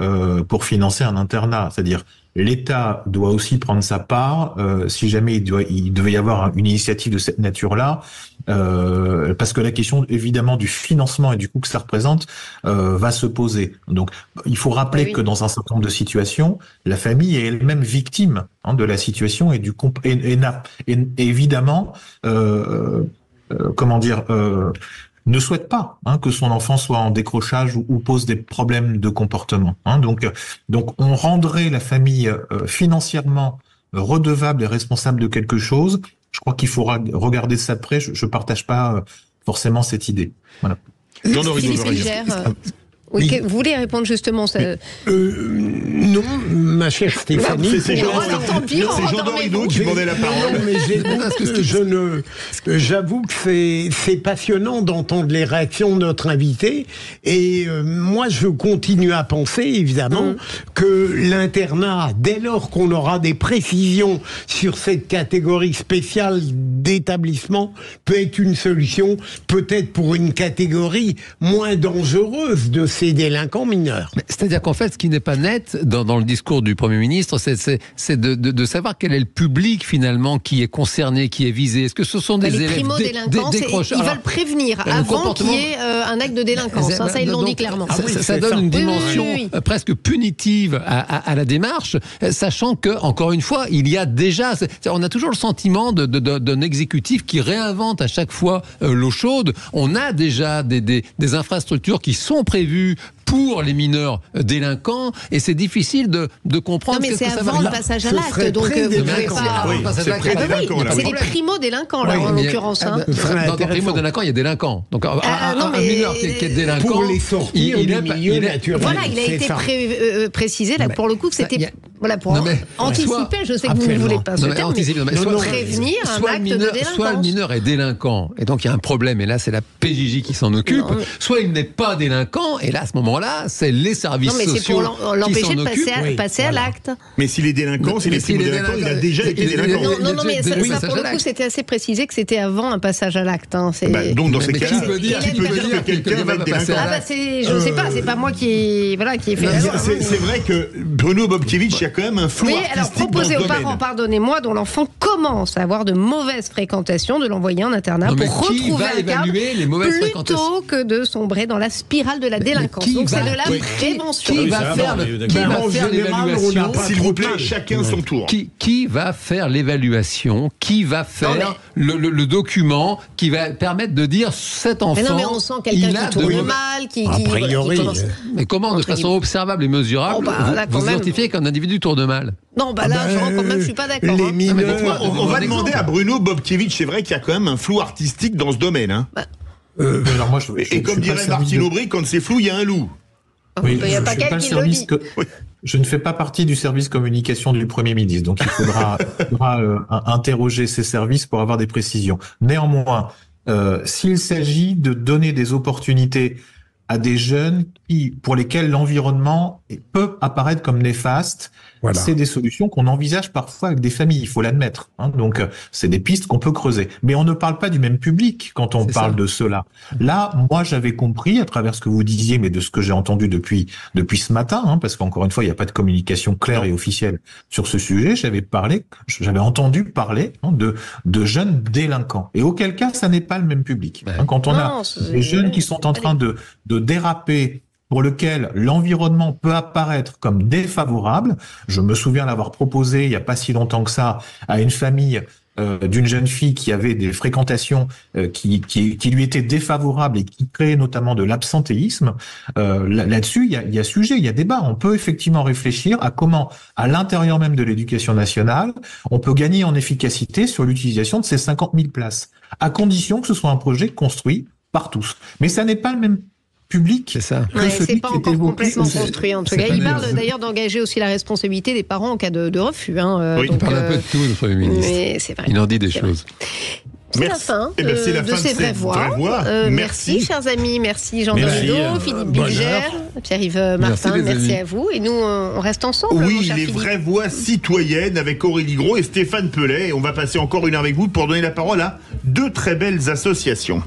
pour financer un internat. C'est-à-dire, l'État doit aussi prendre sa part si jamais il devait y avoir une initiative de cette nature-là, parce que la question évidemment du financement et du coût que ça représente va se poser. Donc, il faut rappeler que dans un certain nombre de situations, la famille est elle-même victime de la situation et évidemment, ne souhaite pas que son enfant soit en décrochage ou pose des problèmes de comportement. Donc on rendrait la famille financièrement redevable et responsable de quelque chose. Je crois qu'il faudra regarder ça de près. Je partage pas forcément cette idée. Voilà. Oui, vous voulez répondre justement non, ma chère Stéphanie. C'est Jean Dorido qui demandait la parole. Non, mais j'avoue que c'est passionnant d'entendre les réactions de notre invité. Et moi, je continue à penser, évidemment, que l'internat, dès lors qu'on aura des précisions sur cette catégorie spéciale d'établissement, peut être une solution, peut-être pour une catégorie moins dangereuse de ces délinquants mineurs. C'est-à-dire qu'en fait, ce qui n'est pas net dans le discours du Premier ministre, c'est de savoir quel est le public finalement qui est concerné, qui est visé. Est-ce que ce sont des élèves décrocheurs? Ils veulent prévenir avant qu'il y ait un acte de délinquance. Ça, ils l'ont dit clairement. Ça donne une dimension presque punitive à la démarche, sachant que, encore une fois, il y a déjà... On a toujours le sentiment d'un exécutif qui réinvente à chaque fois l'eau chaude. On a déjà des infrastructures qui sont prévues pour les mineurs délinquants, et c'est difficile de comprendre ce que ça va. Non, mais c'est avant le passage à l'acte, donc vous pouvez pas... C'est les primo-délinquants, là, en l'occurrence. Dans les primo-délinquants, il y a délinquants. Donc, un mineur qui est délinquant... Pour les sortir du milieu naturel. Voilà, il a été précisé, là, pour le coup, que c'était... Voilà, pour anticiper, je sais que vous ne voulez pas ce terme, mais prévenir un acte de délinquance. Soit le mineur est délinquant, et donc il y a un problème, et là, c'est la PJJ qui s'en occupe, soit il n'est pas délinquant, et là, à ce moment-là, c'est les services sociaux qui s'en occupent. Non, mais c'est pour l'empêcher de passer à l'acte. Mais s'il est délinquant, s'il est primo-délinquant, il a déjà été délinquant. Non, mais ça, pour le coup, c'était assez précisé que c'était avant un passage à l'acte. Donc, dans ces cas-là, tu peux dire que quelqu'un va être délinquant. Je ne sais pas, c'est pas moi qui ai fait la loi. C'est vrai que Bruno Bobkiewicz, il y a quand même un flou artistique alors proposer dans ce aux parents, domaine. Pardonnez-moi, dont l'enfant commence à avoir de mauvaises fréquentations, de l'envoyer en internat pour retrouver un cadre plutôt que de sombrer dans la spirale de la délinquance. Donc c'est de la prévention. Qui va faire l'évaluation? S'il vous plaît, chacun son tour. Qui va faire l'évaluation? Qui va faire le document qui va permettre de dire cet enfant? Mais non, mais on sent quelqu'un qui tourne mal, qui mais comment, de façon observable et mesurable, vous identifiez qu'un individu tourne mal? Non, là, quand même, je suis pas d'accord. On va demander à Bruno Bobkiewicz. C'est vrai qu'il y a quand même un flou artistique dans ce domaine. Alors moi, et comme dirait Martine Aubry, quand c'est flou, il y a un loup. Oui, je ne fais pas partie du service communication du Premier ministre, donc il faudra interroger ces services pour avoir des précisions. Néanmoins, s'il s'agit de donner des opportunités à des jeunes pour lesquels l'environnement peut apparaître comme néfaste, Voilà. C'est des solutions qu'on envisage parfois avec des familles, il faut l'admettre. Hein. Donc, c'est des pistes qu'on peut creuser. Mais on ne parle pas du même public quand on parle de cela. Là, moi, j'avais compris, à travers ce que vous disiez, mais de ce que j'ai entendu depuis ce matin, hein, parce qu'encore une fois, il n'y a pas de communication claire et officielle sur ce sujet, j'avais entendu parler de jeunes délinquants. Et auquel cas, ça n'est pas le même public. Hein. Quand on a des jeunes qui sont en train de déraper, pour lequel l'environnement peut apparaître comme défavorable. Je me souviens l'avoir proposé il n'y a pas si longtemps que ça à une famille d'une jeune fille qui avait des fréquentations qui lui étaient défavorables et qui créaient notamment de l'absentéisme. Là-dessus, il y a sujet, il y a débat. On peut effectivement réfléchir à comment, à l'intérieur même de l'éducation nationale, on peut gagner en efficacité sur l'utilisation de ces 50 000 places, à condition que ce soit un projet construit par tous. Mais ça n'est pas le même public. C'est ça. C'est pas encore complètement construit en tout cas. Il parle d'ailleurs d'engager aussi la responsabilité des parents en cas de refus. Hein. Oui, il parle un peu de tout, le Premier ministre. Mais c'est vrai. Il en dit des choses. C'est la fin de ces vraies voix. Merci, chers amis. Merci Jean Dorido, Philippe Bilger, Pierre-Yves Martin. Merci à vous. Et nous, on reste ensemble. Oui, les vraies voix citoyennes avec Aurélie Gros et Stéphane Pellet. Et on va passer encore une heure avec vous pour donner la parole à deux très belles associations.